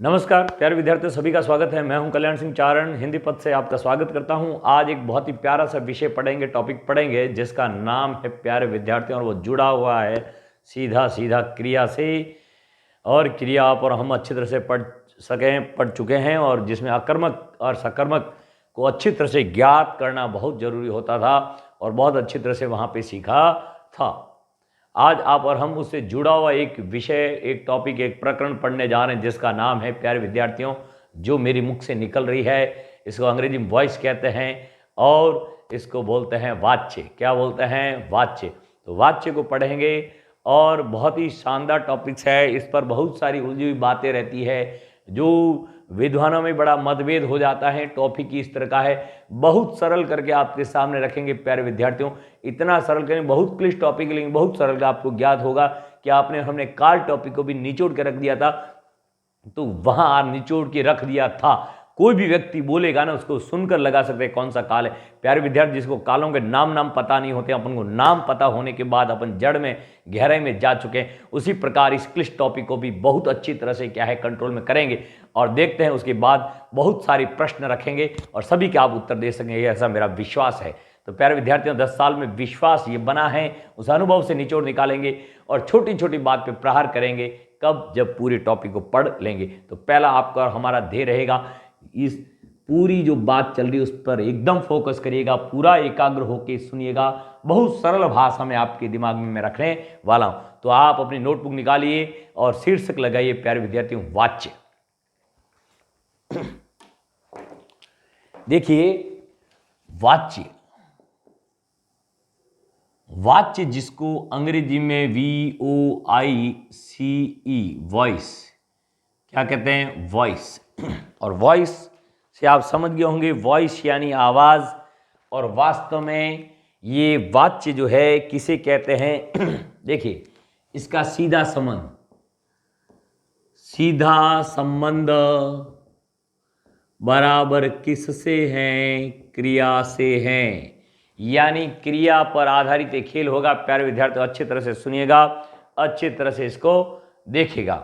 नमस्कार प्यारे विद्यार्थियों, सभी का स्वागत है। मैं हूं कल्याण सिंह चारण, हिंदी पद से आपका स्वागत करता हूं। आज एक बहुत ही प्यारा सा विषय पढ़ेंगे, टॉपिक पढ़ेंगे जिसका नाम है प्यारे विद्यार्थियों, और वो जुड़ा हुआ है सीधा सीधा क्रिया से। और क्रिया आप और हम अच्छी तरह से पढ़ चुके हैं, और जिसमें आकर्मक और सकर्मक को अच्छी तरह से ज्ञात करना बहुत जरूरी होता था और बहुत अच्छी तरह से वहाँ पर सीखा था। आज आप और हम उससे जुड़ा हुआ एक विषय, एक टॉपिक, एक प्रकरण पढ़ने जा रहे हैं जिसका नाम है प्यारे विद्यार्थियों, जो मेरी मुख से निकल रही है, इसको अंग्रेजी में वॉइस कहते हैं और इसको बोलते हैं वाच्य। क्या बोलते हैं? वाच्य। तो वाच्य को पढ़ेंगे और बहुत ही शानदार टॉपिक्स है। इस पर बहुत सारी उलझी हुई बातें रहती है, जो विद्वानों में बड़ा मतभेद हो जाता है। टॉपिक इस तरह का है, बहुत सरल करके आपके सामने रखेंगे प्यारे विद्यार्थियों। इतना सरल करेंगे, बहुत क्लिष्ट टॉपिक लेकिन बहुत सरल, आपको ज्ञात होगा कि हमने काल टॉपिक को भी निचोड़ के रख दिया था, तो वहां निचोड़ के रख दिया था। कोई भी व्यक्ति बोलेगा ना, उसको सुनकर लगा सकते हैं कौन सा काल है। प्यारे विद्यार्थी, जिसको कालों के नाम पता नहीं होते, अपन को नाम पता होने के बाद अपन जड़ में गहराई में जा चुके हैं। उसी प्रकार इस क्लिष्ट टॉपिक को भी बहुत अच्छी तरह से कंट्रोल में करेंगे और देखते हैं। उसके बाद बहुत सारे प्रश्न रखेंगे और सभी के आप उत्तर दे सकेंगे, ऐसा मेरा विश्वास है। तो प्यारे विद्यार्थियों, 10 साल में विश्वास ये बना है, उस अनुभव से निचोड़ निकालेंगे और छोटी छोटी बात पे प्रहार करेंगे। कब? जब पूरे टॉपिक को पढ़ लेंगे। तो पहला आपका और हमारा ध्येय रहेगा, इस पूरी जो बात चल रही है उस पर एकदम फोकस करिएगा, पूरा एकाग्र होकर सुनिएगा। बहुत सरल भाषा में आपके दिमाग में मैं रखने वाला हूं। तो आप अपनी नोटबुक निकालिए और शीर्षक लगाइए प्यारे विद्यार्थियों, वाच्य। देखिए, वाच्य, वाच्य जिसको अंग्रेजी में VOICE, वॉइस, क्या कहते हैं? वॉइस। और वॉइस से आप समझ गए होंगे, वॉइस यानी आवाज। और वास्तव में ये वाच्य जो है किसे कहते हैं? देखिए, इसका सीधा संबंध बराबर किससे है? क्रिया से है। यानी क्रिया पर आधारित एक खेल होगा। प्यारे विद्यार्थियों, अच्छी तरह से सुनिएगा, अच्छी तरह से इसको देखिएगा।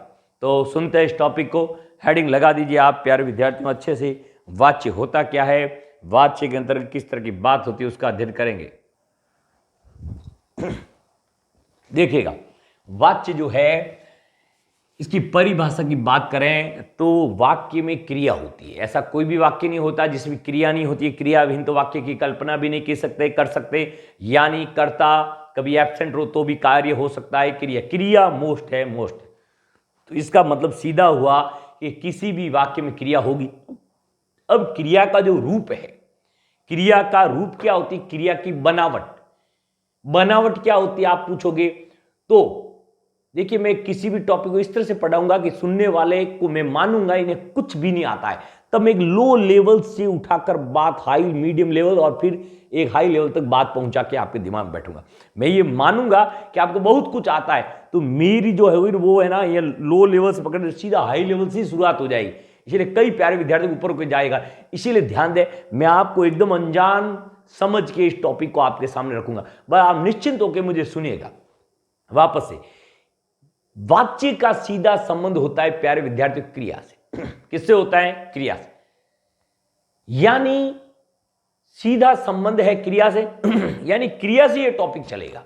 तो सुनते हैं इस टॉपिक को। हेडिंग लगा दीजिए आप प्यारे विद्यार्थियों अच्छे से। वाच्य होता क्या है, वाच्य के अंतर्गत किस तरह की बात होती है, उसका अध्ययन करेंगे। देखिएगा, वाच्य जो है, इसकी परिभाषा की बात करें तो वाक्य में क्रिया होती है। ऐसा कोई भी वाक्य नहीं होता जिसमें क्रिया नहीं होती है। क्रियाविहीन तो वाक्य की कल्पना भी नहीं कर सकते। यानी कर्ता कभी एब्सेंट हो तो भी कार्य हो सकता है। क्रिया मोस्ट है, मोस्ट। तो इसका मतलब सीधा हुआ कि किसी भी वाक्य में क्रिया होगी। अब क्रिया का जो रूप है, क्रिया का रूप क्या होती है? क्रिया की बनावट क्या होती है आप पूछोगे तो देखिए, मैं किसी भी टॉपिक को इस तरह से पढ़ाऊंगा कि सुनने वाले को मैं मानूंगा इन्हें कुछ भी नहीं आता है, तब मैं एक लो लेवल से उठाकर बात हाई मीडियम लेवल और फिर एक हाई लेवल तक बात पहुंचा के आपके दिमाग में बैठूंगा। मैं ये मानूंगा कि आपको बहुत कुछ आता है, तो मेरी जो है वो है ना, ये लो लेवल से पकड़ सीधा हाई लेवल से शुरुआत हो जाएगी। इसीलिए कई प्यारे विद्यार्थी ऊपर को जाएगा। इसीलिए ध्यान दें, मैं आपको एकदम अनजान समझ के इस टॉपिक को आपके सामने रखूंगा। बस आप निश्चिंत होकर मुझे सुनिएगा। वापस से, वाच्य का सीधा संबंध होता है प्यारे विद्यार्थियों क्रिया से। किससे होता है? क्रिया से। यानी सीधा संबंध है क्रिया से, यानी क्रिया से ये टॉपिक चलेगा।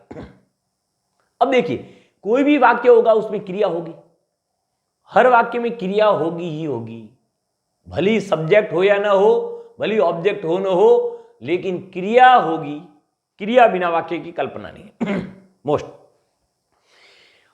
अब देखिए, कोई भी वाक्य होगा उसमें क्रिया होगी। हर वाक्य में क्रिया होगी ही होगी, भली सब्जेक्ट हो या ना हो, भली ऑब्जेक्ट हो ना हो, लेकिन क्रिया होगी। क्रिया बिना वाक्य की कल्पना नहीं है। मोस्ट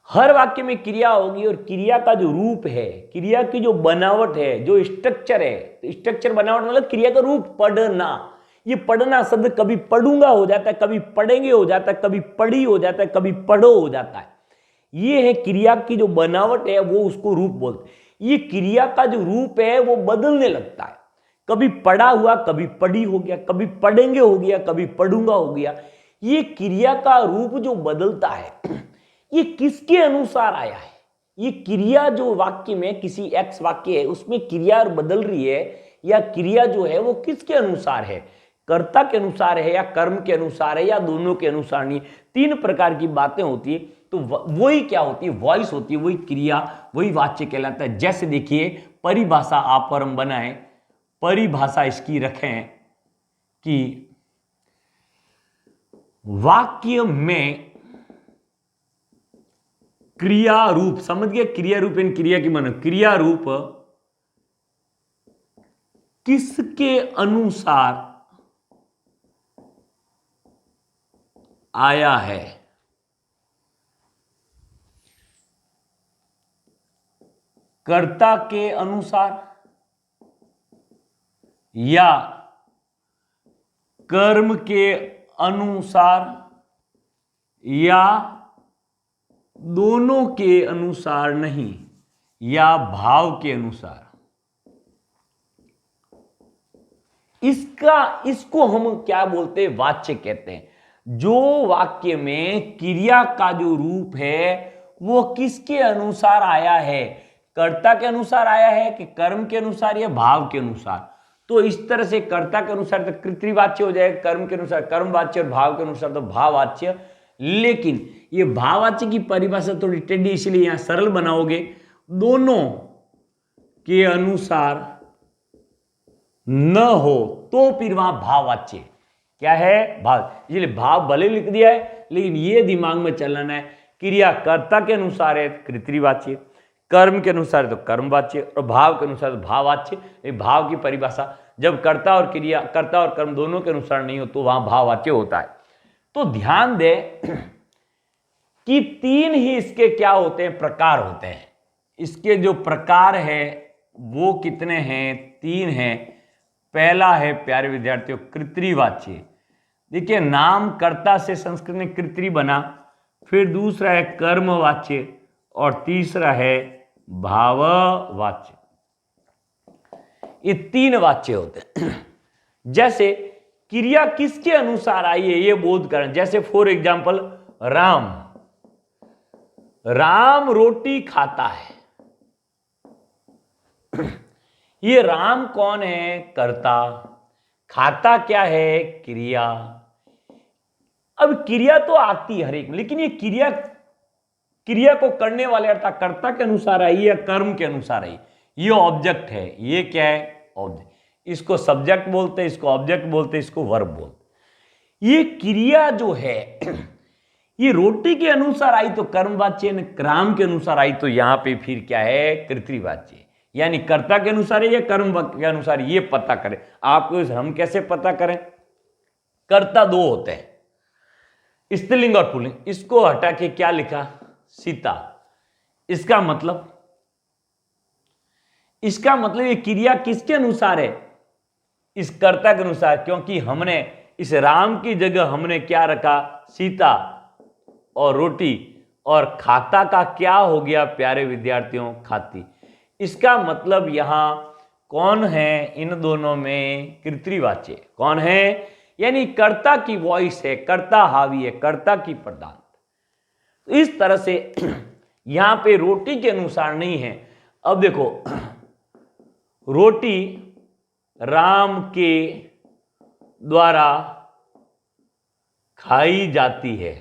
हर वाक्य में क्रिया होगी। और क्रिया का जो रूप है, क्रिया की जो बनावट है, जो स्ट्रक्चर है, स्ट्रक्चर बनावट मतलब क्रिया का रूप, पढ़ना। ये पढ़ना शब्द कभी पढ़ूंगा हो जाता है, कभी पढ़ेंगे हो जाता है, कभी पढ़ी हो जाता है, कभी पढ़ो हो जाता है। ये है क्रिया की जो बनावट है, वो उसको रूप बोलते हैं। ये क्रिया का जो रूप है वो बदलने लगता है। कभी पढ़ा हुआ, कभी पढ़ी हो गया, कभी पढ़ेंगे हो गया, कभी पढ़ूंगा हो गया। ये क्रिया का रूप जो बदलता है, ये किसके अनुसार आया है? ये क्रिया जो वाक्य में किसी एक्स वाक्य है उसमें क्रिया बदल रही है, या क्रिया जो है वो किसके अनुसार है? कर्ता के अनुसार है या कर्म के अनुसार है या दोनों के अनुसार नहीं? तीन प्रकार की बातें होती है। तो वही क्या होती है, वॉइस होती है, वही क्रिया, वही वाच्य कहलाता है। जैसे देखिए परिभाषा आप और हम बनाए, परिभाषा इसकी रखें कि वाक्य में क्रिया रूप, समझ गए, क्रिया रूप इन क्रिया की माने क्रिया रूप किसके अनुसार आया है, कर्ता के अनुसार या कर्म के अनुसार या दोनों के अनुसार नहीं, या भाव के अनुसार। इसको हम क्या बोलते हैं, वाच्य कहते हैं। जो वाक्य में क्रिया का जो रूप है वो किसके अनुसार आया है, कर्ता के अनुसार आया है कि कर्म के अनुसार या भाव के अनुसार। तो इस तरह से कर्ता के अनुसार तो कृतवाच्य हो जाएगा, कर्म के अनुसार कर्मवाच्य और भाव के अनुसार तो भाववाच्य। लेकिन ये भाववाच्य की परिभाषा थोड़ी टेढ़ी, इसलिए यहां सरल बनाओगे, दोनों के अनुसार न हो तो फिर वहां भाववाच्य क्या है, भाव। इसलिए भाव भले लिख दिया है, लेकिन ये दिमाग में चलना है, क्रिया कर्ता के अनुसार है कृतवाच्य, कर्म के अनुसार तो कर्मवाच्य, और भाव के अनुसार तो भाववाच्य। भाव की परिभाषा जब कर्ता और क्रिया, कर्ता और कर्म दोनों के अनुसार नहीं हो तो वहां भाववाच्य होता है। तो ध्यान दे कि तीन ही इसके क्या होते हैं, प्रकार होते हैं। इसके जो प्रकार है वो कितने हैं, तीन हैं। पहला है प्यारे विद्यार्थियों कृतवाच्य। देखिए नाम कर्ता से संस्कृत में कृतरी बना, फिर दूसरा है कर्मवाच्य और तीसरा है भाववाच्य। ये तीन वाच्य होते हैं। जैसे क्रिया किसके अनुसार आई है ये बोध करें। जैसे फॉर एग्जाम्पल राम रोटी खाता है। ये राम कौन है, कर्ता, खाता क्या है, क्रिया। अब क्रिया तो आती है हर एक में, लेकिन ये क्रिया को करने वाले अर्थात कर्ता के अनुसार आई या कर्म के अनुसार आई। ये ऑब्जेक्ट है, ये क्या है, ऑब्जेक्ट। इसको सब्जेक्ट बोलते हैं, इसको ऑब्जेक्ट बोलते हैं, इसको वर्ब बोलते। ये क्रिया जो है ये रोटी के अनुसार आई तो कर्मवाच्य, राम के अनुसार आई तो यहां पे फिर क्या है, कृतवाच्य। यानी कर्ता के अनुसार है या कर्म के अनुसार, ये पता करें। आपको हम कैसे पता करें, कर्ता दो होते हैं, स्त्रीलिंग और पुल्लिंग। इसको हटा के क्या लिखा, सीता। इसका मतलब ये क्रिया किसके अनुसार है, इस कर्ता के अनुसार, क्योंकि हमने इस राम की जगह हमने क्या रखा, सीता और रोटी, और खाता का क्या हो गया प्यारे विद्यार्थियों, खाती। इसका मतलब यहां कौन है, इन दोनों में कृतवाच्य कौन है, यानी कर्ता की वॉइस है, कर्ता हावी है, कर्ता की प्रधान। तो इस तरह से यहां पे रोटी के अनुसार नहीं है। अब देखो रोटी राम के द्वारा खाई जाती है,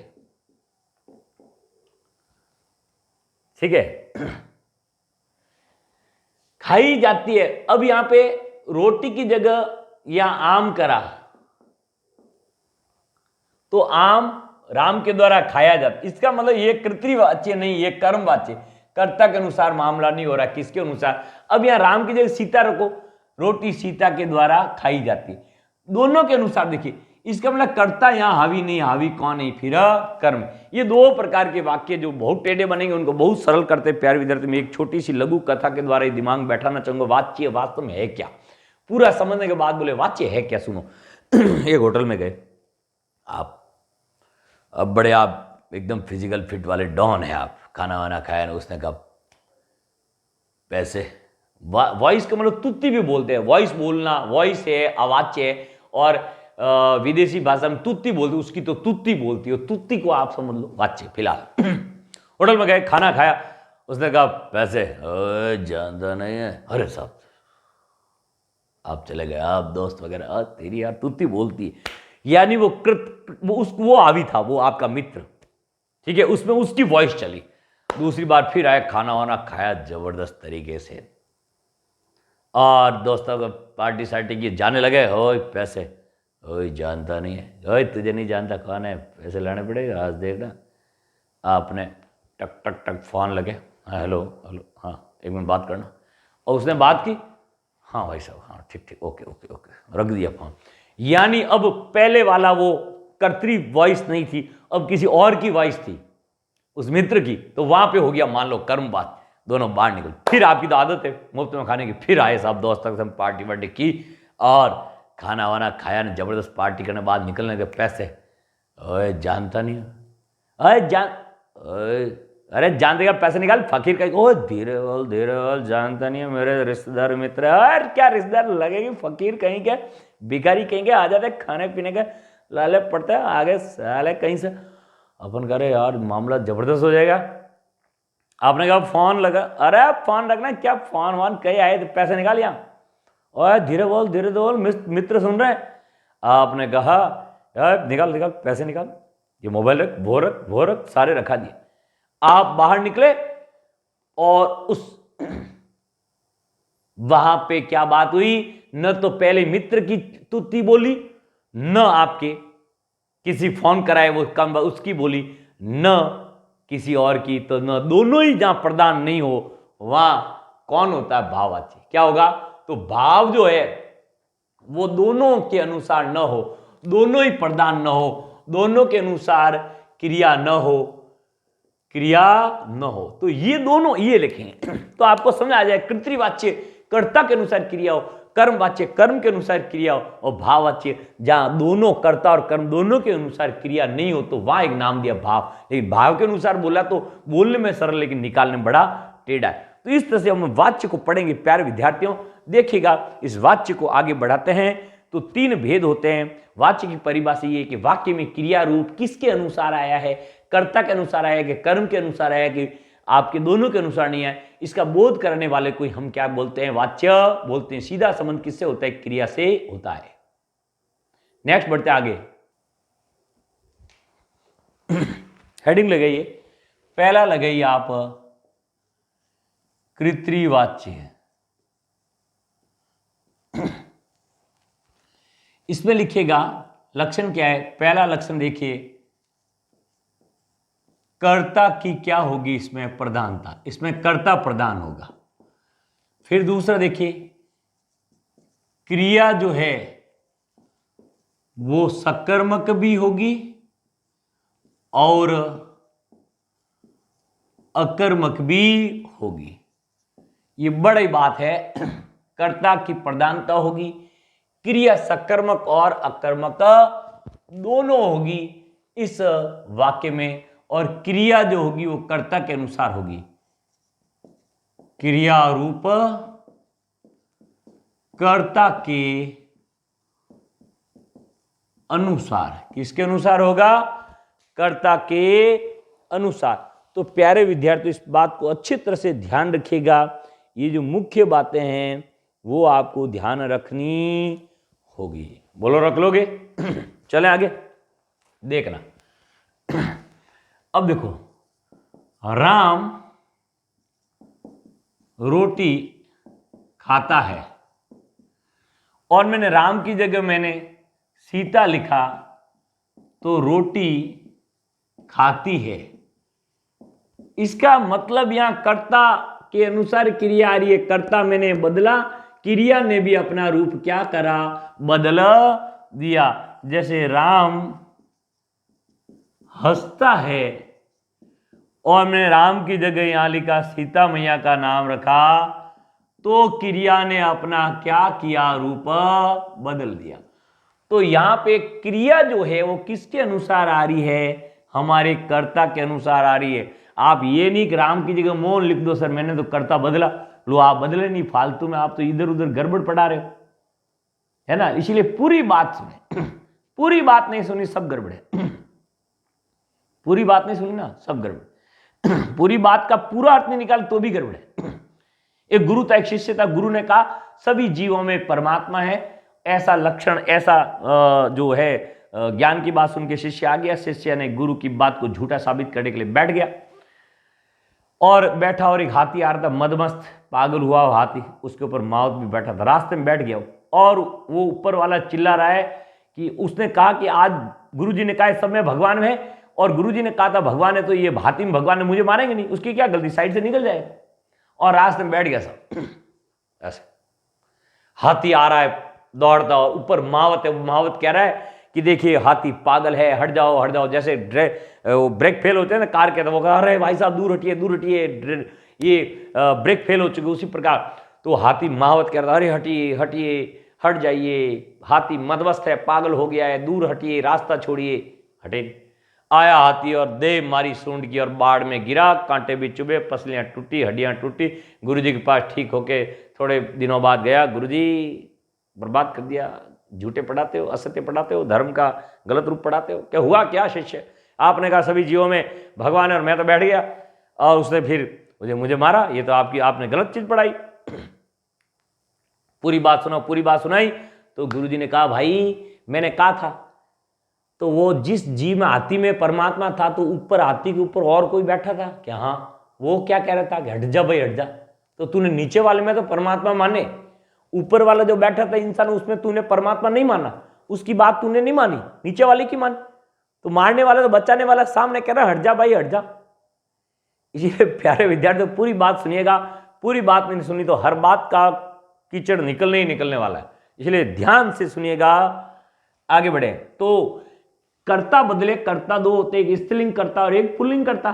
ठीक है, खाई जाती है। अब यहां पे रोटी की जगह या आम करा तो आम राम के द्वारा खाया जाता, इसका मतलब ये कृतवाच्य नहीं, ये कर्मवाच्य, कर्ता के अनुसार मामला नहीं हो रहा, किसके अनुसार। अब यहां राम की जगह सीता रखो, रोटी सीता के द्वारा खाई जाती, दोनों के अनुसार। देखिए इसका मतलब कर्ता यहां हावी नहीं, हावी कौन नहीं, फिर कर्म। ये दो प्रकार के वाक्य जो बहुत टेढ़े बनेंगे उनको बहुत सरल करते प्यारे विद्यार्थी। में एक छोटी सी लघु कथा के द्वारा दिमाग में बैठाना चाहूंगा, वाच्य वास्तव में है क्या, पूरा समझने के बाद बोले वाच्य है क्या। सुनो एक होटल में गए आप, अब बड़े आप एकदम फिजिकल फिट वाले डॉन है, आप खाना वाना खाया ना, उसने कहा पैसे। वॉइस का मतलब तुत्ती भी बोलते हैं, वॉइस बोलना वॉइस है, अवाच्य है, और विदेशी भाषा में तुत्ती बोलती, उसकी तो तुत्ती बोलती है, तुत्ती को आप समझ लो वाच्य। फिलहाल होटल में गए, खाना खाया, उसने कहा पैसे, जानता नहीं है, अरे साहब आप चले गए, आप दोस्त वगैरह, तेरी यार तुत्ती बोलती है। यानी वो हावी था, वो आपका मित्र, ठीक है, उसमें उसकी वॉइस चली। दूसरी बार फिर आया, खाना वाना खाया जबरदस्त तरीके से, और दोस्तों को पार्टी सार्टी की, जाने लगे। ओए पैसे, ओए जानता नहीं है, ओए तुझे नहीं जानता कौन है, पैसे लाने पड़ेगा आज, देखना। आपने टक टक टक फोन लगे, हाँ हेलो हेलो, हाँ एक मिनट बात करना, और उसने बात की, हाँ भाई साहब, हाँ ठीक ठीक, ओके ओके ओके, रख दिया फोन। यानी अब पहले वाला वो कर्तरी वॉइस नहीं थी, अब किसी और की वॉइस थी, उस मित्र की। तो वहां पे हो गया मान लो कर्म बात, दोनों बाहर निकल। फिर आपकी तो आदत है मुफ्त में खाने की, फिर आए साहब दोस्तों के साथ पार्टी वार्टी की, और खाना वाना खाया ना, जबरदस्त पार्टी करने बाद निकलने के पैसे। ओए जानता नहीं, अरे अरे जानते क्या, पैसे निकाल, फकीर का। ओ धीरे बोल, जानता नहीं है, मेरे रिश्तेदार मित्र। और क्या रिश्तेदार लगेगी, फकीर कहीं के, भिखारी कहीं के, आ जाते खाने पीने के लाले पड़ते हैं आगे साले कहीं से। अपन कह रहे यार मामला जबरदस्त हो जाएगा। आपने कहा फोन लगा, अरे फोन रखना, क्या फोन वॉन कहीं आए तो पैसे निकाल यहाँ, और धीरे बोल, मित्र सुन रहे हैं। आपने कहा यार निकाल निकाल पैसे निकाल, ये मोबाइल रख, वो रख, सारे रखा दिए। आप बाहर निकले, और उस वहां पे क्या बात हुई, न तो पहले मित्र की तुत्ती बोली, न आपके किसी फोन कराए वो कम उसकी बोली, न किसी और की, तो न दोनों ही जहां प्रदान नहीं हो, वहां कौन होता है, भाववाची। क्या होगा, तो भाव जो है वो दोनों के अनुसार न हो, दोनों ही प्रदान न हो, दोनों के अनुसार क्रिया न हो, तो ये दोनों ये लिखेंगे तो आपको समझ आ जाए। कर्तृवाच्य कर्ता के अनुसार क्रिया हो, कर्मवाच्य कर्म के अनुसार क्रिया हो, और भाववाच्य जहां दोनों कर्ता और कर्म दोनों के अनुसार क्रिया नहीं हो, तो वहां एक नाम दिया भाव। लेकिन भाव के अनुसार बोला तो बोलने में सरल, लेकिन निकालने में बड़ा टेढ़ा है। तो इस तरह से हम वाच्य को पढ़ेंगे प्यारे विद्यार्थियों। देखिएगा इस वाच्य को आगे बढ़ाते हैं। तो तीन भेद होते हैं। वाच्य की परिभाषा ये है कि वाक्य में क्रिया रूप किसके अनुसार आया है, कर्ता के अनुसार आया है कि कर्म के अनुसार आया है कि आपके दोनों के अनुसार नहीं है, इसका बोध करने वाले को हम क्या बोलते हैं, वाच्य बोलते हैं। सीधा संबंध किससे होता है, क्रिया से होता है। नेक्स्ट बढ़ते आगे। हेडिंग लगाइए, पहला लगाइए आप कृत्रिवाच्य। इसमें लिखिएगा लक्षण क्या है। पहला लक्षण देखिए, कर्ता की क्या होगी, इसमें प्रधानता, इसमें कर्ता प्रधान होगा। फिर दूसरा देखिए, क्रिया जो है वो सकर्मक भी होगी और अकर्मक भी होगी। ये बड़ी बात है। कर्ता की प्रधानता होगी, क्रिया सकर्मक और अकर्मक दोनों होगी इस वाक्य में, और क्रिया जो होगी वो कर्ता के अनुसार होगी। क्रिया रूप कर्ता के अनुसार, किसके अनुसार होगा, कर्ता के अनुसार। तो प्यारे विद्यार्थी इस बात को अच्छी तरह से ध्यान रखिएगा। ये जो मुख्य बातें हैं वो आपको ध्यान रखनी होगी। बोलो रख लोगे? चलें आगे देखना। अब देखो, राम रोटी खाता है, और मैंने राम की जगह मैंने सीता लिखा, तो रोटी खाती है। इसका मतलब यहां कर्ता के अनुसार क्रिया आ रही है। कर्ता मैंने बदला, क्रिया ने भी अपना रूप क्या करा, बदल दिया। जैसे राम हंसता है, और मैंने राम की जगह यहां लिखा सीता मैया का नाम रखा, तो क्रिया ने अपना क्या किया, रूप बदल दिया। तो यहां पे क्रिया जो है वो किसके अनुसार आ रही है, हमारे कर्ता के अनुसार आ रही है। आप ये नहीं कि राम की जगह मोहन लिख दो, सर मैंने तो कर्ता बदला। लो आप बदले नहीं, फालतू में आप तो इधर उधर गड़बड़ पड़ा रहे हो, है ना। इसलिए पूरी बात सुने। पूरी बात नहीं सुनी सब गड़बड़ है। पूरी बात नहीं सुनी ना सब गड़बड़। पूरी बात का पूरा अर्थ नहीं निकाल तो भी गड़बड़ है। एक गुरु था, एक शिष्य था। गुरु ने कहा सभी जीवों में परमात्मा है, ऐसा लक्षण, ऐसा जो है ज्ञान की बात सुन के शिष्य आ गया। शिष्य ने गुरु की बात को झूठा साबित करने के लिए बैठ गया और बैठा, और एक हाथी आ रहा था, मदमस्त पागल हुआ वो हाथी, उसके ऊपर माउत भी बैठा था, रास्ते में बैठ गया और वो ऊपर वाला चिल्ला रहा है कि उसने कहा कि आज गुरुजी ने कहा सब में भगवान है, और गुरुजी ने कहा था भगवान है, तो ये हाथी में भगवान है, मुझे मारेंगे नहीं, उसकी क्या गलती, साइड से निकल जाए। और रास्ते में बैठ गया सब ऐसे। हाथी आ रहा है दौड़ता, और ऊपर मावत है, मावत कह रहा है कि देखिए हाथी पागल है, हट जाओ हट जाओ, जैसे ब्रेक फेल होते हैं ना कार के, तो वो कह रहे भाई साहब दूर हटिए दूर हटिए, ये ब्रेक फेल हो चुके, उसी प्रकार तो हाथी मावत कह रहा था, अरे हटिए हटिए, हट जाइए, हाथी मदमस्त है, पागल हो गया है, दूर हटिए, रास्ता छोड़िए। हटे आया हाथी और दे मारी सूंड की और बाढ़ में गिरा, कांटे भी चुभे, पसलियां टूटी, हड्डियां टूटी। गुरुजी के पास ठीक होके थोड़े दिनों बाद गया, गुरुजी बर्बाद कर दिया, झूठे पढ़ाते हो, असत्य पढ़ाते हो, धर्म का गलत रूप पढ़ाते हो। क्या हुआ क्या शिष्य? आपने कहा सभी जीवों में भगवान है और मैं तो बैठ गया, और उसने फिर मुझे मारा, ये तो आपने गलत चीज पढ़ाई। पूरी बात सुनाओ, पूरी बात सुनाई तो गुरुजी ने कहा भाई मैंने कहा था, तो वो जिस जीव में हाथी में परमात्मा था, तो ऊपर हाथी के ऊपर और कोई बैठा था क्या? हाँ। वो क्या कह रहा था कि हट जा भाई हट जा, तो तूने नीचे वाले में तो परमात्मा माने, ऊपर वाला जो बैठा था इंसान उसमें तूने परमात्मा नहीं माना, उसकी बात तूने नहीं मानी, नीचे वाले की मानी। तो मारने वाला तो बचाने वाला सामने कह रहा हट जा भाई हट जा। इसलिए प्यारे विद्यार्थी पूरी बात सुनिएगा, पूरी बात नहीं सुनी तो हर बात का कीचड़ निकलने ही निकलने वाला है, इसलिए ध्यान से सुनिएगा, आगे बढ़े। तो कर्ता बदले, कर्ता दो होते, एक स्त्रीलिंग कर्ता और एक पुल्लिंग कर्ता,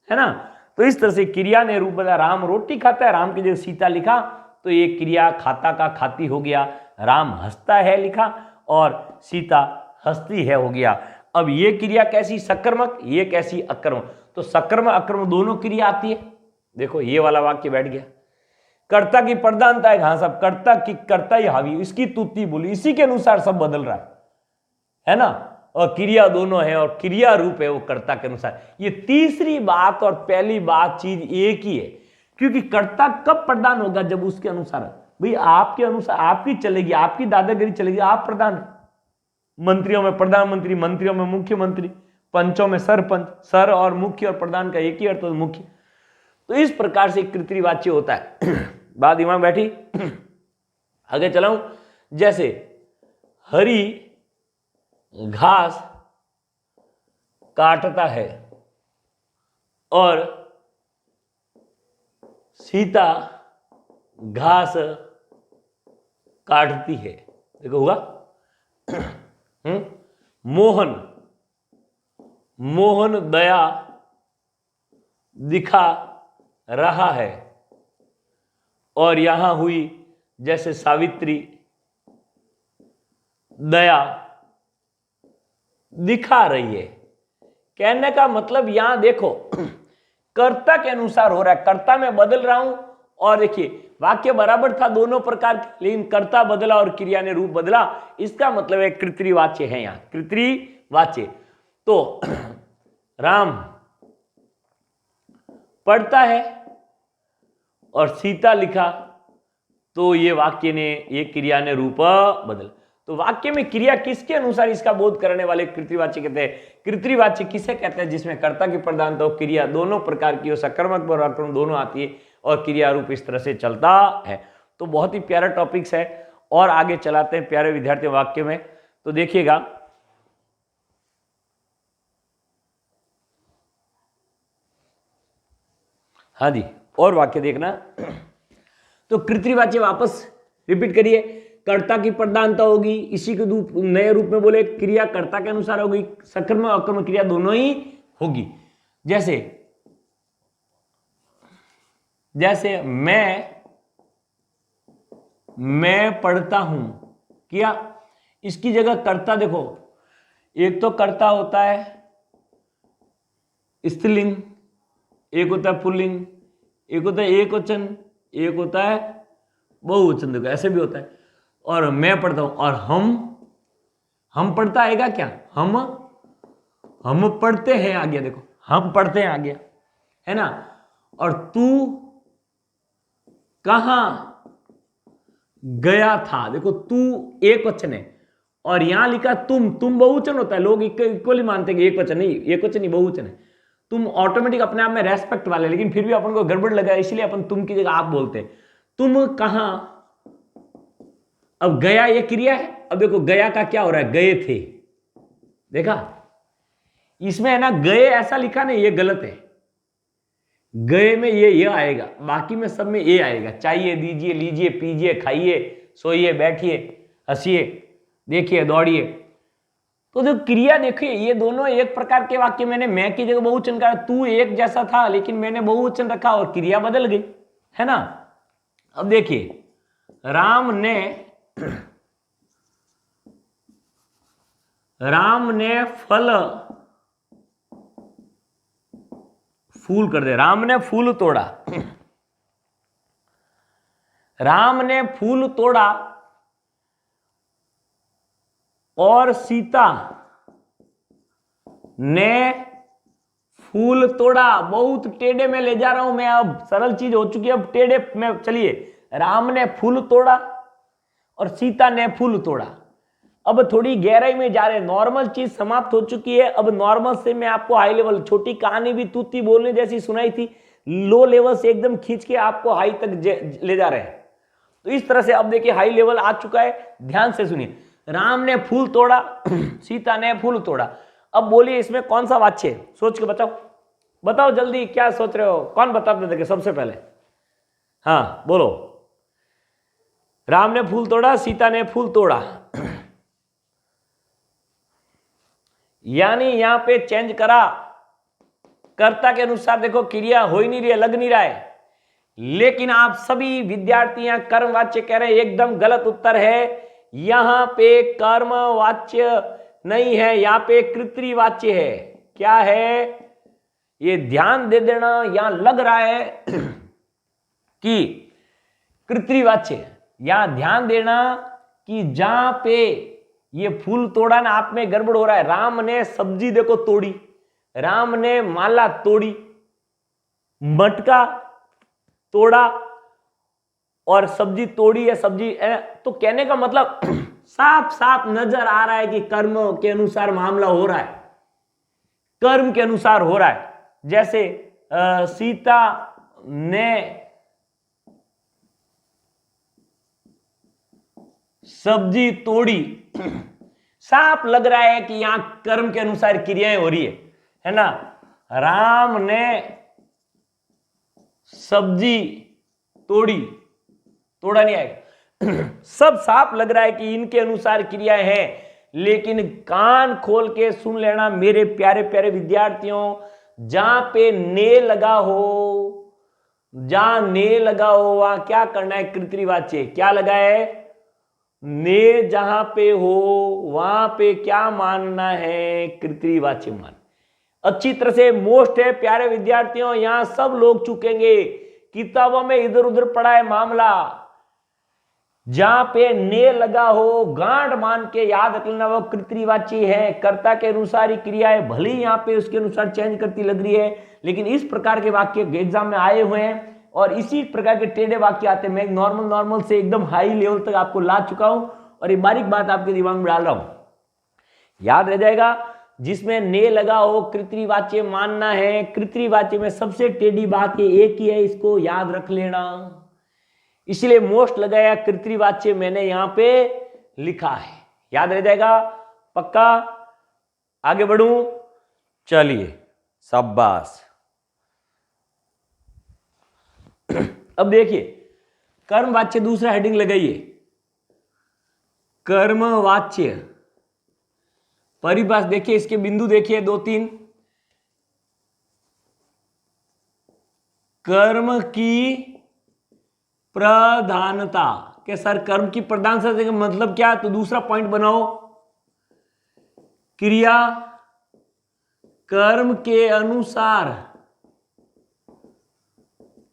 है ना। तो इस तरह से क्रिया ने रूप बदला, राम रोटी खाता है, राम की जगह सीता लिखा तो ये क्रिया खाता का खाती हो गया, राम हंसता है लिखा और सीता हंसती है हो गया। अब ये क्रिया कैसी, सकर्मक, ये कैसी अकर्मक। तो सकर्म अकर्म दोनों क्रिया आती है। देखो ये वाला वाक्य बैठ गया, कर्ता की प्रधानता है, हाँ सब कर्ता की, कर्ता ही हावी, इसकी तूती बोली, इसी के अनुसार सब बदल रहा है ना। और क्रिया दोनों है और क्रिया रूप है वो कर्ता के अनुसार। ये तीसरी बात और पहली बात चीज एक ही है, क्योंकि कर्ता कब प्रधान होगा, जब उसके अनुसार, भाई आपके अनुसार आपकी चलेगी, आपकी दादागिरी चलेगी, आप प्रधान, मंत्रियों में प्रधानमंत्री, मंत्रियों में मुख्यमंत्री, पंचों में सरपंच, सर और मुख्य और प्रधान का एक ही अर्थ, मुख्य। तो इस प्रकार से कृतवाच्य होता है। बात दिमाग बैठी। आगे चलाऊं, जैसे हरी घास काटता है और सीता घास काटती है। देखो हुआ। मोहन, मोहन दया दिखा रहा है और यहां हुई जैसे सावित्री दया दिखा रही है। कहने का मतलब यहां देखो कर्ता के अनुसार हो रहा है, कर्ता में बदल रहा हूं, और देखिए वाक्य बराबर था दोनों प्रकार के, लेकिन कर्ता बदला और क्रिया ने रूप बदला, इसका मतलब है कृतवाच्य है यहां, कृतवाच्य। तो राम पढ़ता है और सीता लिखा, तो ये वाक्य ने, ये क्रिया ने रूप बदला। तो वाक्य में क्रिया किसके अनुसार, इसका बोध करने वाले कृतवाच्य कहते हैं। कृतवाच्य किसे कहते हैं, जिसमें कर्ता की प्रधानता हो, क्रिया दोनों प्रकार की हो, सकर्मक और अकर्मक दोनों आती है, और क्रिया रूप इस तरह से चलता है। तो बहुत ही प्यारा टॉपिक्स है, और आगे चलाते हैं प्यारे विद्यार्थी वाक्य में। तो देखिएगा, हाँ जी, और वाक्य देखना। तो कृतवाच्य वापस रिपीट करिए, कर्ता की प्रधानता होगी, इसी के रूप नए रूप में बोले क्रिया कर्ता के अनुसार होगी, सकर्मक और अकर्मक क्रिया दोनों ही होगी। जैसे जैसे मैं पढ़ता हूं, किया, इसकी जगह कर्ता देखो, एक तो कर्ता होता है स्त्रीलिंग, एक होता है पुल्लिंग, एक होता है एक वचन, एक होता है बहुवचन, देखो ऐसे भी होता है। और मैं पढ़ता हूं, और हम पढ़ता आएगा क्या, हम पढ़ते हैं आ गया, देखो हम पढ़ते हैं आ गया, है ना। और तू कहां गया था, देखो तू एक वचन है, और यहां लिखा तुम बहुवचन होता है, लोग इक्वली मानते हैं एक वचन नहीं, एक वचन नहीं बहुवचन है। तुम ऑटोमेटिक अपने आप में रेस्पेक्ट वाले, लेकिन फिर भी अपन को गड़बड़ लगा, इसलिए अपन तुम की जगह आप बोलते हैं। तुम कहां, अब गया ये क्रिया है। अब देखो गया का क्या हो रहा है, गए थे, देखा इसमें है ना, गए ऐसा लिखा नहीं, ये गलत है। गए में ये आएगा, बाकी में सब में ये आएगा। चाहिए, दीजिए, लीजिए, पीजिए, खाइए, सोइए, बैठिए, हंसिए, देखिए, दौड़िए। तो जो क्रिया देखिए, ये दोनों एक प्रकार के वाक्य, मैंने मैं की जगह बहुवचन का, तू एक जैसा था लेकिन मैंने बहुवचन रखा और क्रिया बदल गई, है ना। अब देखिए, राम ने फल फूल कर दे, राम ने फूल तोड़ा, राम ने फूल तोड़ा और सीता ने फूल तोड़ा। बहुत टेढ़े में ले जा रहा हूं मैं, अब सरल चीज हो चुकी है, अब टेढ़े में चलिए। राम ने फूल तोड़ा और सीता ने फूल तोड़ा। अब थोड़ी गहराई में जा रहे हैं, नॉर्मल चीज समाप्त हो चुकी है, अब नॉर्मल से मैं आपको हाई लेवल, छोटी कहानी भी तूती बोलने जैसी सुनाई थी, लो लेवल से एकदम खींच के आपको हाई तक ले जा रहे हैं। तो इस तरह से अब देखिए हाई लेवल आ चुका है, ध्यान से सुनिए। राम ने फूल तोड़ा, सीता ने फूल तोड़ा। अब बोलिए इसमें कौन सा वाच्य है, सोच के बताओ, बताओ जल्दी, क्या सोच रहे हो, कौन बता दे देखिए सबसे पहले। हाँ बोलो, राम ने फूल तोड़ा, सीता ने फूल तोड़ा, यानी यहां पे चेंज करा, कर्ता के अनुसार देखो क्रिया हो ही नहीं रही है, लग नहीं रहा है। लेकिन आप सभी विद्यार्थी कर्म वाच्य कह रहे हैं, एकदम गलत उत्तर है। यहां पे कर्म वाच्य नहीं है, यहां पे कृत्रिवाच्य है। क्या है, ये ध्यान दे देना, यहां लग रहा है कि कृत्रिवाच्य, यहां ध्यान देना कि जहां पे ये फूल तोड़ा ना, आप में गड़बड़ हो रहा है। राम ने सब्जी देखो तोड़ी, राम ने माला तोड़ी, मटका तोड़ा और सब्जी तोड़ी है, सब्जी तो कहने का मतलब साफ साफ नजर आ रहा है कि कर्म के अनुसार मामला हो रहा है, कर्म के अनुसार हो रहा है। जैसे सीता ने सब्जी तोड़ी, साफ लग रहा है कि यहां कर्म के अनुसार क्रियाएं हो रही है ना। राम ने सब्जी तोड़ी, तोड़ा नहीं आएगा, सब साफ लग रहा है कि इनके अनुसार क्रियाएं हैं। लेकिन कान खोल के सुन लेना मेरे प्यारे प्यारे विद्यार्थियों, जहां पे ने लगा हो, जहां ने लगा हो वहां क्या करना है, कृत्रिवाच्य। क्या लगा है, ने जहां पे हो वहां पे क्या मानना है, कृत्रिवाच्य मान। अच्छी तरह से मोस्ट है प्यारे विद्यार्थियों, यहां सब लोग चूकेंगे, किताबों में इधर उधर पड़ा है मामला। जहां पे ने लगा हो गांठ मान के याद रख लेना, वो कृत्रिवाच्य है। कर्ता के अनुसार ही क्रिया है, भले ही यहां पे उसके अनुसार चेंज करती लग रही है, लेकिन इस प्रकार के वाक्य एग्जाम में आए हुए हैं और इसी प्रकार के टेढ़े वाक्य आते हैं। मैं नॉर्मल से एकदम हाई लेवल तक आपको ला चुका हूं और ये बारीक बात आपके दिमाग में डाल रहा हूं, याद रह जाएगा। जिसमें ने लगा हो कृत्रिवाच्य मानना है। कृत्रिवाच्य में सबसे टेढ़ी बात ये एक ही है, इसको याद रख लेना, इसलिए मोस्ट लगाया कृत्रिवाच्य मैंने यहां पे लिखा है, याद रह जाएगा पक्का। आगे बढ़ूं, चलिए शाबाश। अब देखिए कर्मवाच्य दूसरा हेडिंग लगाइए, कर्मवाच्य परिभाषा देखिए, इसके बिंदु देखिए 2-3। कर्म की प्रधानता के सर, कर्म की प्रधानता का मतलब क्या, तो दूसरा पॉइंट बनाओ, क्रिया कर्म के अनुसार,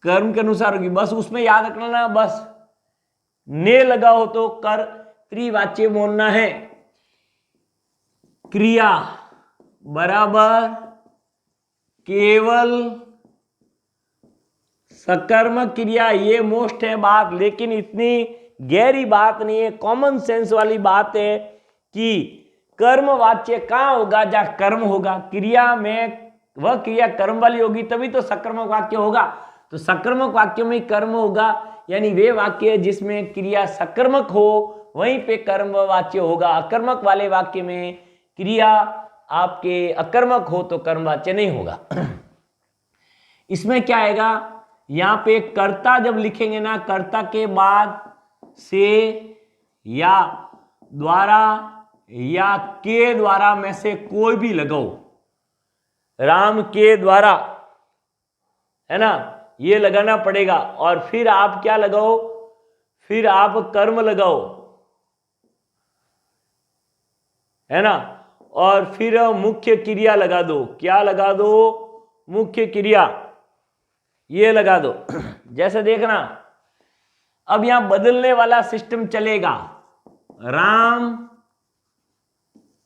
कर्म के अनुसार होगी, बस उसमें याद रखना ना, बस ने लगा हो तो कर्तृवाच्य बोलना है। क्रिया बराबर केवल सकर्म क्रिया, ये मोस्ट है बात, लेकिन इतनी गहरी बात नहीं है, कॉमन सेंस वाली बात है कि कर्मवाच्य कहां होगा, जहां कर्म होगा। क्रिया में वह क्रिया कर्म वाली होगी तभी तो सकर्मक वाक्य होगा। तो सकर्मक वाक्य में कर्म होगा, यानी वे वाक्य जिसमें क्रिया सकर्मक हो वहीं पे कर्मवाच्य होगा। अकर्मक वाले वाक्य में क्रिया आपके अकर्मक हो तो कर्मवाच्य नहीं होगा। इसमें क्या आएगा, यहां पे कर्ता जब लिखेंगे ना, कर्ता के बाद से या द्वारा या के द्वारा में से कोई भी लगाओ, राम के द्वारा, है ना, ये लगाना पड़ेगा। और फिर आप क्या लगाओ, फिर आप कर्म लगाओ, है ना, और फिर मुख्य क्रिया लगा दो। क्या लगा दो, मुख्य क्रिया, ये लगा दो। जैसे देखना, अब यहां बदलने वाला सिस्टम चलेगा।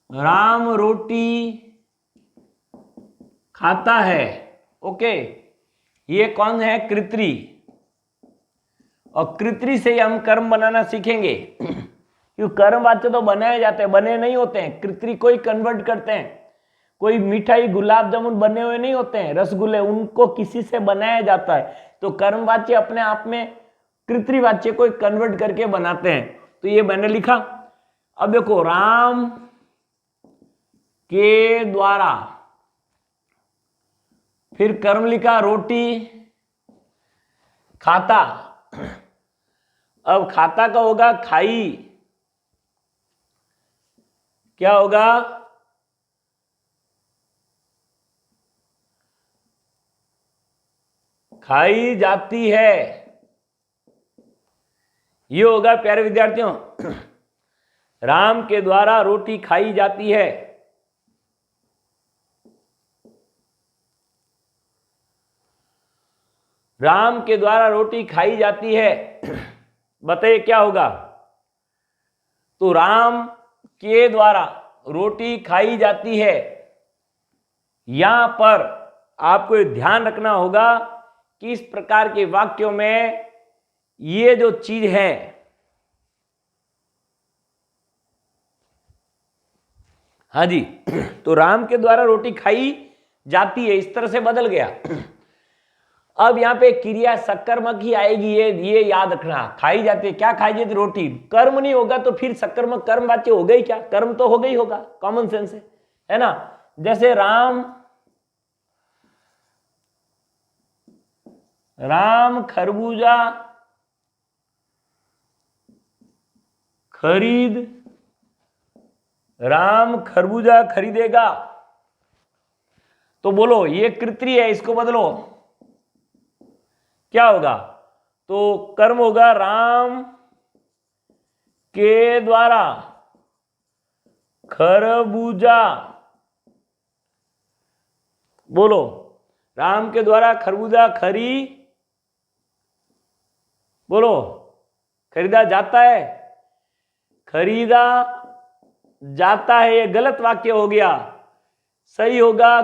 राम रोटी खाता है, ओके, ये कौन है, कृत्री। और कृत्री से हम कर्म बनाना सीखेंगे। क्यों, कर्म वाच्य तो बनाए जाते हैं, बने नहीं होते हैं। कृत्री कोई कन्वर्ट करते हैं, कोई मिठाई गुलाब जामुन बने हुए नहीं होते हैं, रसगुल्ले, उनको किसी से बनाया जाता है। तो कर्म वाच्य अपने आप में कृत्री वाच्य को कन्वर्ट करके बनाते हैं। तो ये मैंने लिखा। अब देखो, राम के द्वारा, फिर कर्म लिखा, रोटी खाता। अब खाता का होगा खाई, क्या होगा, खाई जाती है, ये होगा प्यारे विद्यार्थियों। राम के द्वारा रोटी खाई जाती है। राम के द्वारा रोटी खाई जाती है, बताइए क्या होगा। तो राम के द्वारा रोटी खाई जाती है, यहां पर आपको ध्यान रखना होगा कि इस प्रकार के वाक्यों में ये जो चीज है, हाँ जी, तो राम के द्वारा रोटी खाई जाती है, इस तरह से बदल गया। अब यहां पे क्रिया सकर्मक ही आएगी, ये याद रखना। खाई जाती है, क्या खाई जाती, रोटी। कर्म नहीं होगा तो फिर सकर्मक कर्म वाच्य हो गई क्या, कर्म तो हो गई होगा, कॉमन सेंस है ना। जैसे राम खरबूजा राम खरबूजा खरीदेगा, तो बोलो ये कृत्री है, इसको बदलो, क्या होगा। तो कर्म होगा राम के द्वारा खरबूजा, बोलो, राम के द्वारा खरबूजा बोलो, खरीदा जाता है, खरीदा जाता है, ये गलत वाक्य हो गया। सही होगा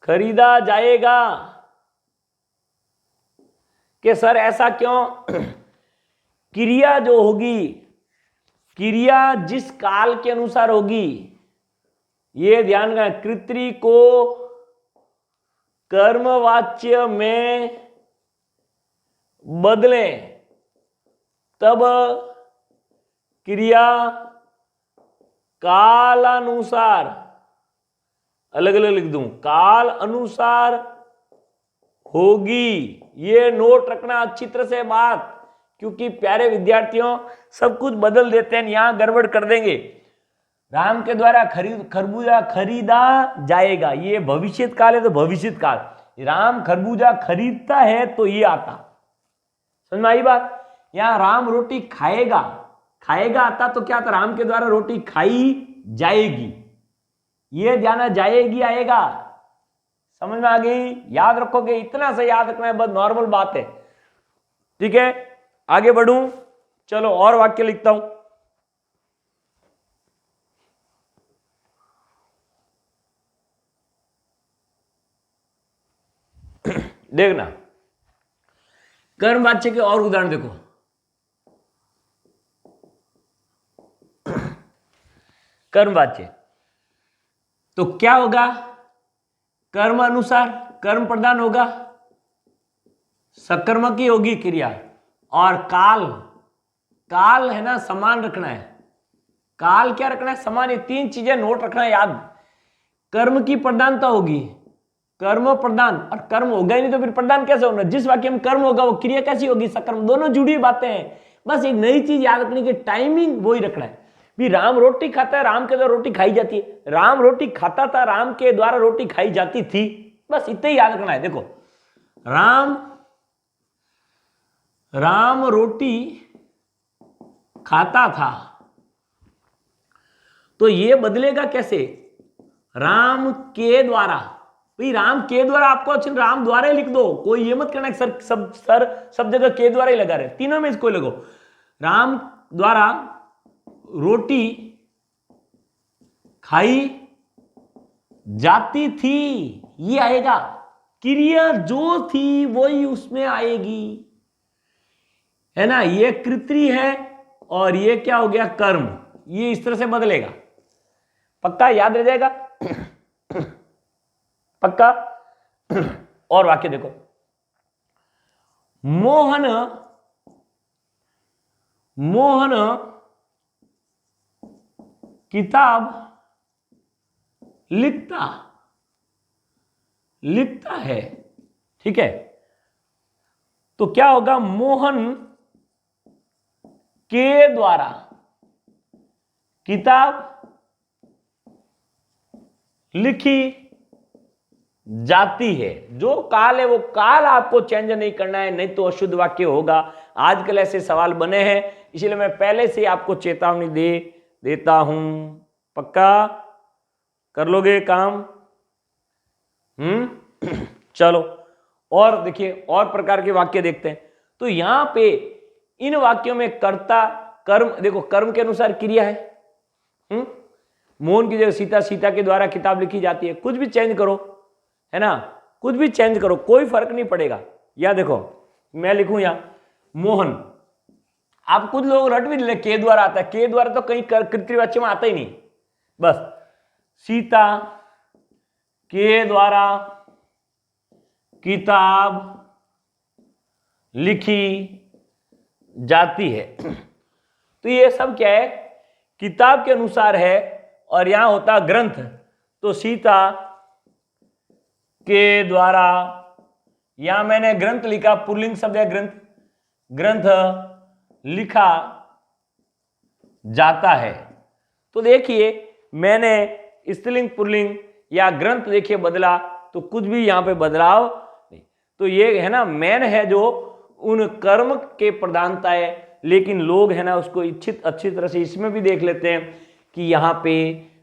खरीदा जाएगा। कि सर ऐसा क्यों, क्रिया जो होगी, क्रिया जिस काल के अनुसार होगी, ये ध्यान रखना, कृत्री को कर्मवाच्य में बदलें तब क्रिया कालानुसार, अलग अलग लिख दूं, काल अनुसार होगी। ये नोट रखना अच्छी तरह से बात, क्योंकि प्यारे विद्यार्थियों सब कुछ बदल देते हैं, यहां गड़बड़ कर देंगे। राम के द्वारा खरबूजा खरीदा जाएगा, ये भविष्यत काल है तो भविष्यत काल, राम खरबूजा खरीदता है तो ये आता। समझ में आई बात। यहां राम रोटी खाएगा आता तो क्या था, राम के द्वारा रोटी खाई जाएगी, ये ध्यान, जाएगी आएगा। समझ में आ गई, याद रखोगे, इतना से याद रखना है, बहुत नॉर्मल बात है। ठीक है, आगे बढ़ूं, चलो और वाक्य लिखता हूं। देखना, कर्म वाच्य के और उदाहरण देखो। कर्मवाच्य। तो क्या होगा, कर्म अनुसार कर्म प्रधान होगा, सकर्मक ही होगी क्रिया। और काल, काल है ना समान रखना है। काल क्या रखना है, समान। ये तीन चीजें नोट रखना है याद। कर्म की प्रधानता होगी, कर्म प्रधान, और कर्म होगा ही नहीं तो फिर प्रधान कैसे होना। जिस वाक्य में कर्म होगा वो क्रिया कैसी होगी, सकर्म। दोनों जुड़ी हुई बातें हैं। बस एक नई चीज याद रखने की, टाइमिंग वही रखना है। भी राम रोटी खाता है, राम के द्वारा रोटी खाई जाती है। राम रोटी खाता था, राम के द्वारा रोटी खाई जाती थी। बस इतना ही याद रखना है। देखो, राम रोटी खाता था, तो ये बदलेगा कैसे, राम के द्वारा। भाई राम के द्वारा, आपको अच्छा राम द्वारा ही लिख दो, कोई ये मत करना सर सब जगह के द्वारा ही लगा रहे। तीनों में इसको लगो, राम द्वारा रोटी खाई जाती थी, ये आएगा। क्रिया जो थी वही उसमें आएगी, है ना। ये कृति है और ये क्या हो गया, कर्म। ये इस तरह से बदलेगा। पक्का याद रह जाएगा, पक्का। और वाक्य देखो, मोहन किताब लिखता है, ठीक है। तो क्या होगा, मोहन के द्वारा किताब लिखी जाती है। जो काल है वो काल आपको चेंज नहीं करना है, नहीं तो अशुद्ध वाक्य होगा। आजकल ऐसे सवाल बने हैं, इसलिए मैं पहले से आपको चेतावनी देता हूं। पक्का कर लोगे काम? चलो और देखिए, और प्रकार के वाक्य देखते हैं। तो यहां पे इन वाक्यों में कर्ता कर्म, देखो कर्म के अनुसार क्रिया है। मोहन की जगह सीता के द्वारा किताब लिखी जाती है। कुछ भी चेंज करो, है ना, कुछ भी चेंज करो, कोई फर्क नहीं पड़ेगा। या देखो मैं लिखूं यहां मोहन, आप कुछ लोग रट भी ले, के द्वारा आता है। के द्वारा तो कहीं कृत्रिवाच्य में आता ही नहीं। बस सीता के द्वारा किताब लिखी जाती है। तो ये सब क्या है, किताब के अनुसार है। और यहां होता ग्रंथ, तो सीता के द्वारा, यहां मैंने ग्रंथ लिखा, पुल्लिंग शब्द है ग्रंथ, ग्रंथ लिखा जाता है। तो देखिए मैंने स्त्रीलिंग पुल्लिंग या ग्रंथ देखिए बदला, तो कुछ भी यहां पे बदलाव नहीं। तो ये है ना मैन है जो उन कर्म के प्रधानता है, लेकिन लोग है ना उसको इच्छित अच्छी तरह से इसमें भी देख लेते हैं कि यहाँ पे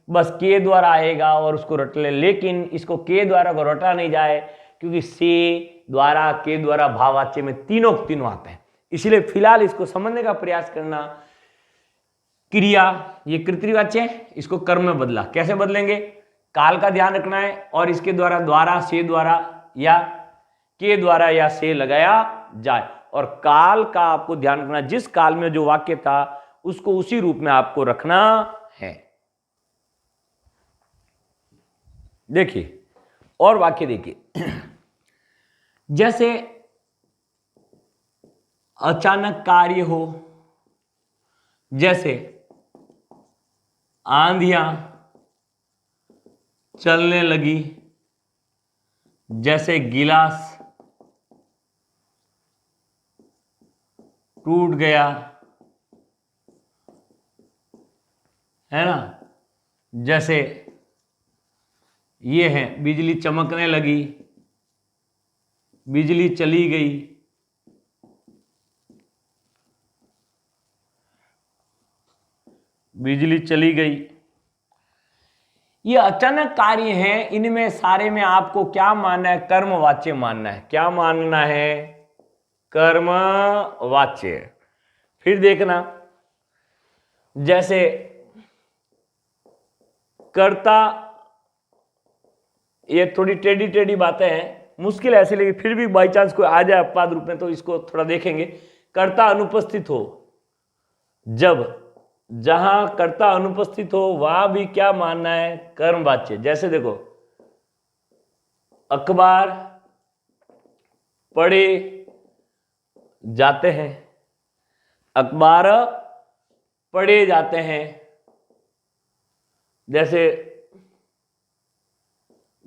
बस के द्वारा आएगा और उसको रट ले। लेकिन इसको के द्वारा को रटा नहीं जाए, क्योंकि से द्वारा के द्वारा भाववाच्य में तीनों आते हैं। इसलिए फिलहाल इसको समझने का प्रयास करना। क्रिया ये कृत्रिवाच्य है, इसको कर्म में बदला। कैसे बदलेंगे, काल का ध्यान रखना है और इसके द्वारा से द्वारा या के द्वारा या से लगाया जाए। और काल का आपको ध्यान रखना, जिस काल में जो वाक्य था उसको उसी रूप में आपको रखना है। देखिए और वाक्य देखिए, जैसे अचानक कार्य हो, जैसे आंधियां चलने लगी, जैसे गिलास टूट गया, है ना, जैसे ये है बिजली चमकने लगी, बिजली चली गई, बिजली चली गई। ये अचानक कार्य हैं, इनमें सारे में आपको क्या मानना है, कर्मवाच्य मानना है। क्या मानना है, कर्मवाच्य। फिर देखना, जैसे कर्ता, ये थोड़ी टेढ़ी बातें हैं, मुश्किल ऐसे, लेकिन फिर भी बाई चांस कोई आ जाए अपवाद रूप में तो इसको थोड़ा देखेंगे। कर्ता अनुपस्थित हो जब जहां कर्ता अनुपस्थित हो वहां भी क्या मानना है, कर्मवाच्य। जैसे देखो, अखबार पढ़े जाते हैं, अखबार पढ़े जाते हैं। जैसे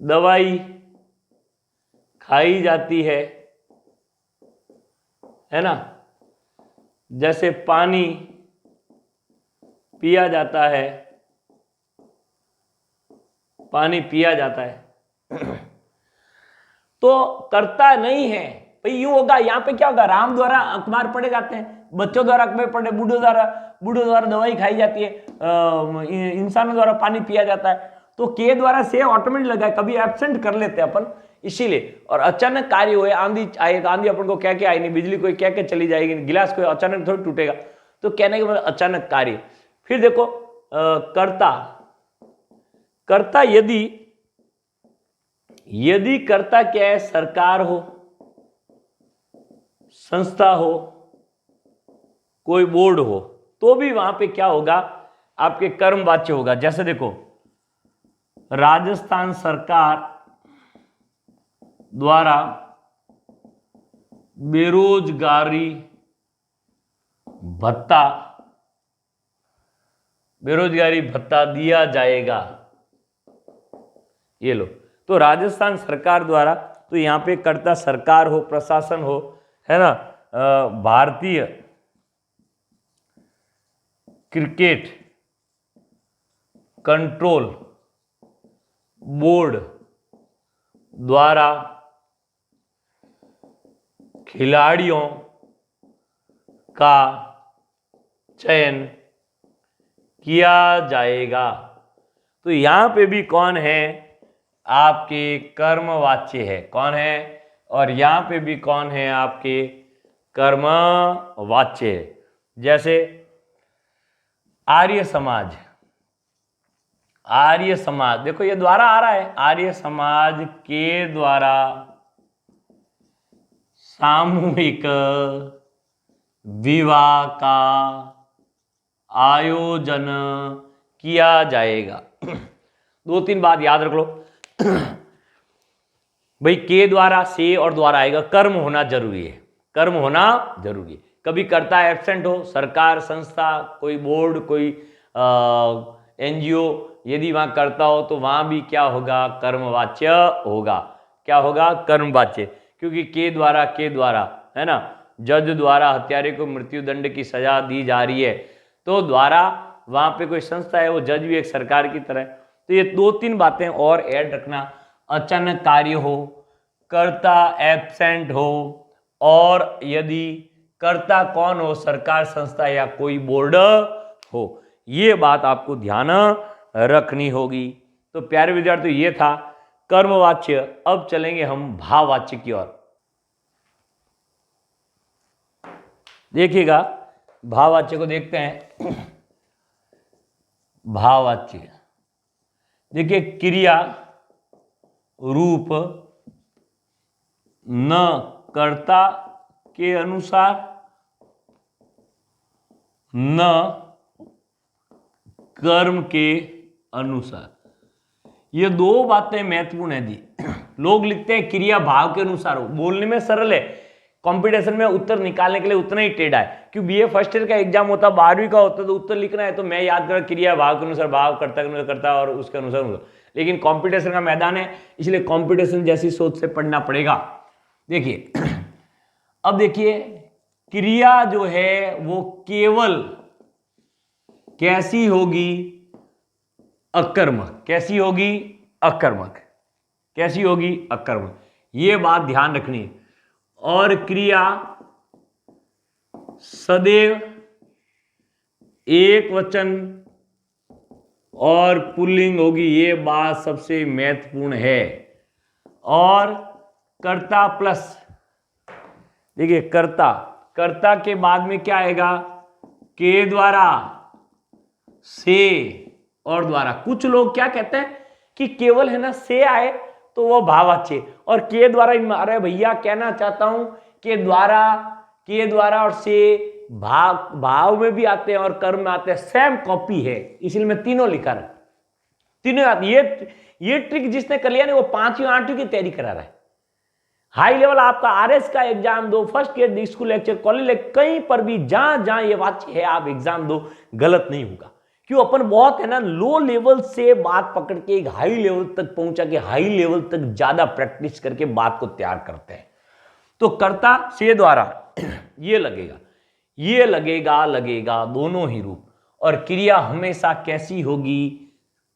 दवाई खाई जाती है ना। जैसे पानी पिया जाता है, पानी पिया जाता है। तो कर्ता नहीं है भाई, यूं होगा। यहां पे क्या होगा, राम द्वारा अखबार पढ़े जाते हैं, बच्चों द्वारा अखबार पढ़े, बूढ़ों द्वारा दवाई खाई जाती है, इंसानों द्वारा पानी पिया जाता है। तो के द्वारा से ऑटोमेटिक लगा है, कभी एब्सेंट कर लेते हैं अपन, इसीलिए। और अचानक कार्य हुए, आंधी आएगा, आंधी अपन को कह के आई नहीं, बिजली कोई कह के चली जाएगी, गिलास कोई अचानक थोड़ी टूटेगा। तो कहने के मतलब अचानक कार्य। फिर देखो कर्ता यदि कर्ता क्या है, सरकार हो, संस्था हो, कोई बोर्ड हो, तो भी वहां पे क्या होगा, आपके कर्मवाच्य होगा। जैसे देखो, राजस्थान सरकार द्वारा बेरोजगारी भत्ता दिया जाएगा। ये लो, तो राजस्थान सरकार द्वारा, तो यहां पे कर्ता सरकार हो, प्रशासन हो, है ना, भारतीय क्रिकेट कंट्रोल बोर्ड द्वारा खिलाड़ियों का चयन किया जाएगा। तो यहां पे भी कौन है, आपके कर्मवाच्य है, कौन है, और यहां पे भी कौन है, आपके कर्मवाच्य है। जैसे आर्य समाज, देखो ये द्वारा आ रहा है, आर्य समाज के द्वारा सामूहिक विवाह का आयोजन किया जाएगा। 2-3 बात याद रख लो भाई, के द्वारा, से और द्वारा आएगा, कर्म होना जरूरी है, कर्म होना जरूरी है। कभी कर्ता एब्सेंट हो, सरकार, संस्था, कोई बोर्ड, कोई एनजीओ, यदि वहां कर्ता हो तो वहां भी क्या होगा, कर्मवाच्य होगा। क्या होगा, कर्मवाच्य। क्योंकि के द्वारा है ना, जज द्वारा हत्यारे को मृत्यु दंड की सजा दी जा रही है, तो द्वारा वहां पे कोई संस्था है, वो जज भी एक सरकार की तरह है। तो ये 2-3 बातें और ऐड रखना, अचानक कार्य हो, कर्ता एब्सेंट हो, और यदि कर्ता कौन हो, सरकार, संस्था या कोई बोर्ड हो, ये बात आपको ध्यान रखनी होगी। तो प्यारे विद्यार्थियों, ये था कर्मवाच्य। अब चलेंगे हम भाववाच्य की ओर। देखिएगा, भाववाच्य को देखते हैं। भाववाच्य देखिए, क्रिया रूप न कर्ता के अनुसार, न कर्म के अनुसार। ये 2 बातें महत्वपूर्ण है दी। लोग लिखते हैं क्रिया भाव के अनुसार हो, बोलने में सरल है, कंपटीशन में उत्तर निकालने के लिए उतना ही टेढ़ा है। क्योंकि बीए फर्स्ट ईयर का एग्जाम होता, 12वीं का होता, तो उत्तर लिखना है तो मैं याद कर क्रिया भाव के अनुसार, भाव कर्ता के अनुसार, कर्ता और उसके अनुसार। लेकिन कंपटीशन का मैदान है, इसलिए कंपटीशन जैसी सोच से पढ़ना पड़ेगा। देखिए, अब देखिए, क्रिया जो है वो केवल कैसी होगी, अकर्मक। कैसी होगी, अकर्मक। कैसी होगी, अकर्मक। ये बात ध्यान रखनी है। और क्रिया सदैव एक वचन और पुल्लिंग होगी, ये बात सबसे महत्वपूर्ण है। और कर्ता प्लस, देखिए कर्ता के बाद में क्या आएगा, के द्वारा, से और द्वारा। कुछ लोग क्या कहते हैं कि केवल है ना से आए तो वो भाववाच्य, और के द्वारा, अरे भैया कहना चाहता हूं के द्वारा और से भाव में भी आते हैं और कर्म में आते हैं, सेम कॉपी है, इसलिए मैं तीनों लिखा रहा, तीनों आते। ये ट्रिक जिसने कर लिया ना वो 5वीं 8वीं की तैयारी करा रहा है। हाई लेवल आपका आरएस का एग्जाम दो, first year school lecture, college lecture, कहीं पर भी जहां जहां ये वाच्य है आप एग्जाम दो, गलत नहीं होगा। क्यों? अपन बहुत है ना लो लेवल से बात पकड़ के एक हाई लेवल तक पहुंचा के हाई लेवल तक ज्यादा प्रैक्टिस करके बात को तैयार करते हैं। तो कर्ता से द्वारा ये लगेगा दोनों ही रूप। और क्रिया हमेशा कैसी होगी?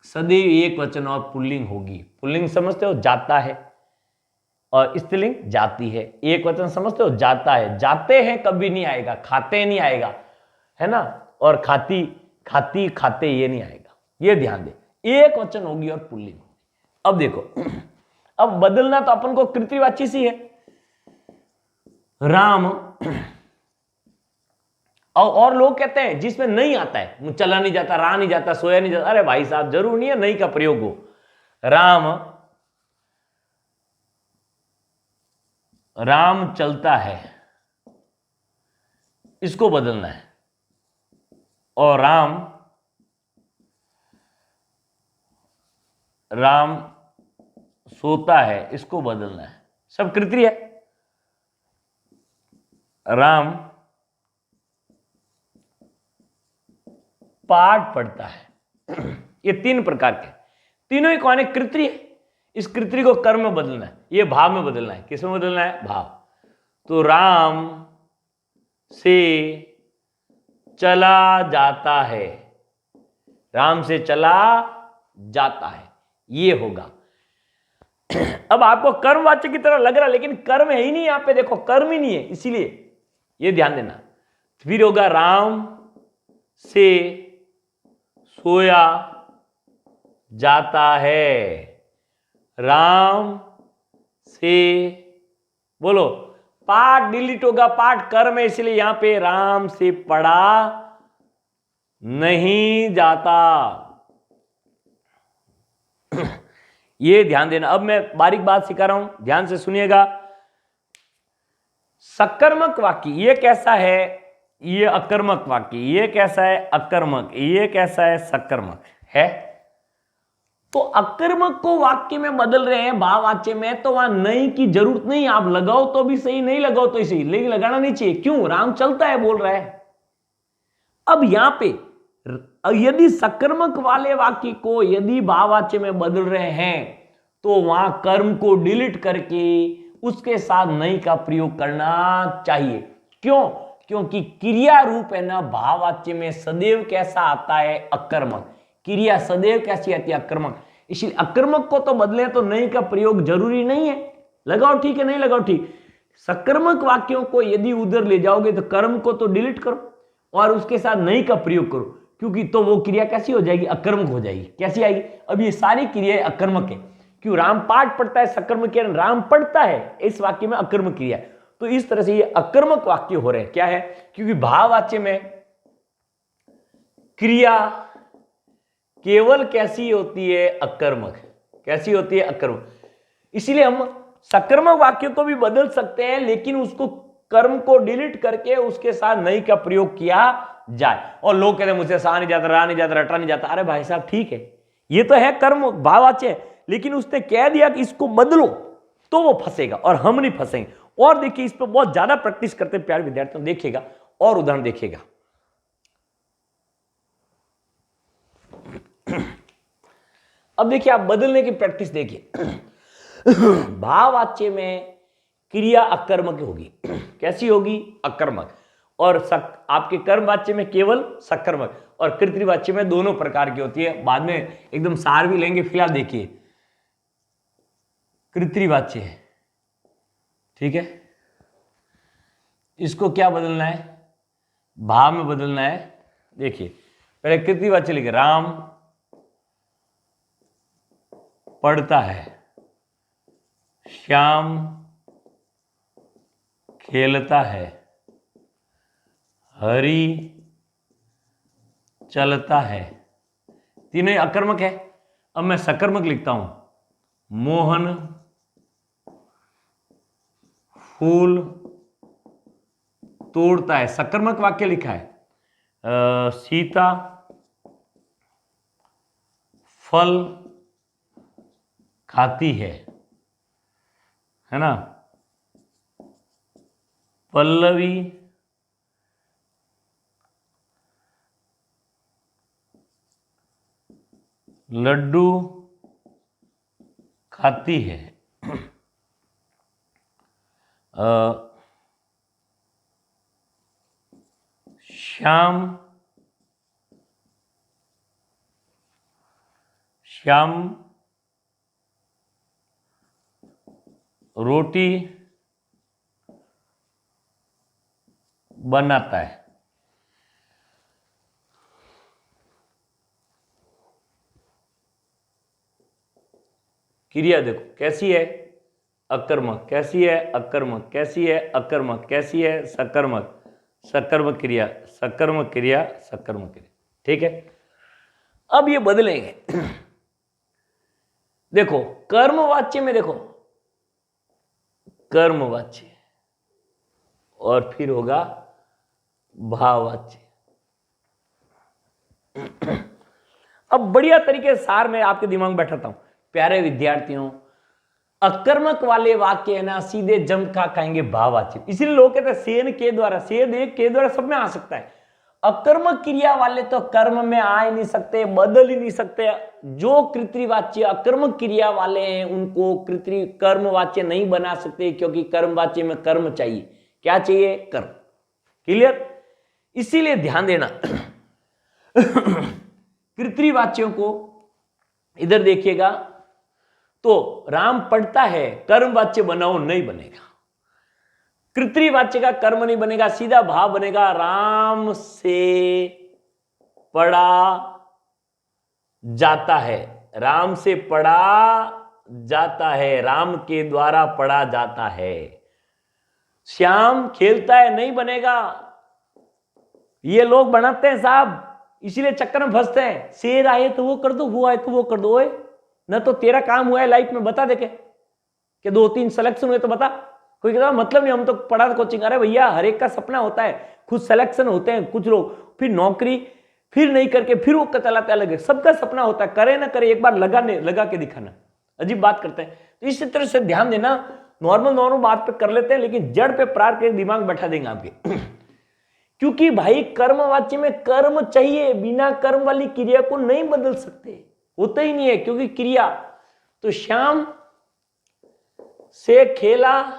सदैव एक वचन और पुल्लिंग होगी। पुल्लिंग समझते हो? जाता है, और स्त्रीलिंग जाती है। एक वचन समझते हो? जाता है, जाते हैं कभी नहीं आएगा, खाते नहीं आएगा, है ना, और खाती खाते ये नहीं आएगा, ये ध्यान दे। एक वचन होगी और पुल्लिंग होगी। अब देखो, अब बदलना तो अपन को कृतिवाची सी है। राम, और लोग कहते हैं जिसमें नहीं आता है, चला नहीं जाता, रहा नहीं जाता, सोया नहीं जाता। अरे भाई साहब, जरूर नहीं है नहीं का प्रयोग हो। राम चलता है, इसको बदलना है। और राम सोता है, इसको बदलना है। सब कृति है। राम पाठ पढ़ता है। ये 3 प्रकार के, तीनों ही कौन है? कृति है। इस कृति को कर्म में बदलना है, ये भाव में बदलना है। किस में बदलना है? भाव। तो राम से चला जाता है, राम से चला जाता है, ये होगा। अब आपको कर्मवाच्य की तरह लग रहा है, लेकिन कर्म है ही नहीं यहां पे, देखो कर्म ही नहीं है, इसीलिए ये ध्यान देना। फिर होगा राम से सोया जाता है, राम से, बोलो, पाठ डिलीट होगा, पाठ कर्म है, इसलिए यहां पे राम से पढ़ा नहीं जाता। ये ध्यान देना। अब मैं बारीक बात सिखा रहा हूं, ध्यान से सुनिएगा। सकर्मक वाक्य ये कैसा है? ये अकर्मक वाक्य ये कैसा है? अकर्मक। ये कैसा है? सकर्मक है। तो अकर्मक को वाक्य में बदल रहे हैं भाववाच्य में, तो वहां नहीं की जरूरत नहीं। आप लगाओ तो भी सही, नहीं लगाओ तो सही, लेकिन लगाना नहीं चाहिए। क्यों? राम चलता है बोल रहा है। अब यहां पे यदि सकर्मक वाले वाक्य को यदि भाववाच्य में बदल रहे हैं, तो वहां कर्म को डिलीट करके उसके साथ नहीं का प्रयोग करना चाहिए। क्यों? क्योंकि क्रिया रूप है ना भाववाच्य में सदैव कैसा आता है? अकर्मक। क्रिया सदैव कैसी आती है? अकर्मक। इसलिए अकर्मक को तो बदले तो नहीं का प्रयोग जरूरी नहीं है। लगाओ ठीक है, नहीं लगाओ ठीक। सकर्मक वाक्यों को यदि उधर ले जाओगे तो कर्म को तो डिलीट करो और उसके साथ नहीं का प्रयोग करो, क्योंकि तो वो क्रिया कैसी हो जाएगी? अकर्मक हो जाएगी। कैसी आएगी? अब ये सारी क्रियाएं अकर्मक है। क्यों? राम पाठ पढ़ता है, सकर्मक क्रिया, राम पढ़ता है, इस वाक्य में अकर्मक क्रिया। तो इस तरह से ये अकर्मक वाक्य हो रहे हैं। क्या है? क्योंकि भाववाच्य में क्रिया केवल कैसी होती है? अकर्मक। कैसी होती है? अकर्मक। इसीलिए हम सकर्मक वाक्य को भी बदल सकते हैं, लेकिन उसको कर्म को डिलीट करके उसके साथ नहीं का प्रयोग किया जाए। और लोग कहते हैं मुझसे सहा नहीं जाता, रहा नहीं जाता, रटा नहीं जाता। अरे भाई साहब ठीक है, ये तो है कर्म भाववाच्य, लेकिन उसने कह दिया कि इसको बदलो, तो वो फंसेगा और हम नहीं फंसेंगे। और देखिए, इस पर बहुत ज्यादा प्रैक्टिस करते हैं प्यारे विद्यार्थियों, देखिएगा और उदाहरण देखिएगा। अब देखिए, आप बदलने की प्रैक्टिस देखिए। भाववाच्य में क्रिया अकर्मक होगी। कैसी होगी? अकर्मक। और आपके कर्मवाच्य में केवल सकर्मक, और कृतवाच्य में दोनों प्रकार की होती है। बाद में एकदम सार भी लेंगे, फिलहाल देखिए कृतवाच्य है, ठीक है। इसको क्या बदलना है? भाव में बदलना है। देखिए, पहले कृतवाच्य लिखे, राम पढ़ता है, श्याम खेलता है, हरि चलता है। तीनों अकर्मक है। अब मैं सकर्मक लिखता हूं, मोहन फूल तोड़ता है, सकर्मक वाक्य लिखा है। सीता फल खाती है ना। पल्लवी लड्डू खाती है। श्याम रोटी बनाता है। क्रिया देखो कैसी है, अकर्मक, कैसी है अकर्मक, कैसी है अकर्मक, कैसी है सकर्मक, सकर्मक क्रिया, सकर्मक क्रिया, सकर्मक क्रिया। ठीक है, अब ये बदलेंगे। देखो कर्मवाच्य में, देखो कर्मवाच्य और फिर होगा भाववाच्य। अब बढ़िया तरीके से सार में आपके दिमाग में बैठाता हूं। प्यारे विद्यार्थियों, अकर्मक वाले वाक्य है ना, सीधे जम का कहेंगे भाववाच्य। इसलिए लोग कहते हैं सेन के द्वारा, सेन एक के द्वारा सब में आ सकता है। अकर्मक क्रिया वाले तो कर्म में आ ही नहीं सकते, बदल ही नहीं सकते। जो कृतवाच्य अकर्मक क्रिया वाले हैं उनको कर्मवाच्य नहीं बना सकते, क्योंकि कर्मवाच्य में कर्म चाहिए। क्या चाहिए? कर्म। क्लियर? इसीलिए ध्यान देना। कृतवाच्यों को इधर देखिएगा तो राम पढ़ता है, कर्मवाच्य बनाओ, नहीं बनेगा। कृतवाच्य का कर्म नहीं बनेगा, सीधा भाव बनेगा। राम से पढ़ा जाता है, राम से पढ़ा जाता है, राम के द्वारा पढ़ा जाता है। श्याम खेलता है, नहीं बनेगा। ये लोग बनाते हैं साहब, इसीलिए चक्कर में फंसते हैं। शेर आए तो वो कर दो, वो आए तो वो कर दो। ओए न तो तेरा काम हुआ है लाइफ में, बता दे के 2-3 सिलेक्शन हुए तो बता। कोई कहता मतलब नहीं, हम तो पढ़ा कोचिंग। अरे भैया, हर एक का सपना होता है, खुद सिलेक्शन होते हैं कुछ लोग, फिर नौकरी, फिर नहीं करके फिर वो चलाते अलग है। सबका सपना होता है, करे ना करे एक बार लगा के दिखाना। अजीब बात करते हैं। तो इसी तरह से ध्यान देना, नॉर्मल बात पे कर लेते हैं, लेकिन जड़ पे प्रार के दिमाग बैठा देंगे आपके। क्योंकि भाई कर्मवाच्य में कर्म चाहिए, बिना कर्म वाली क्रिया को नहीं बदल सकते, होता ही नहीं है। क्योंकि क्रिया तो श्याम से खेला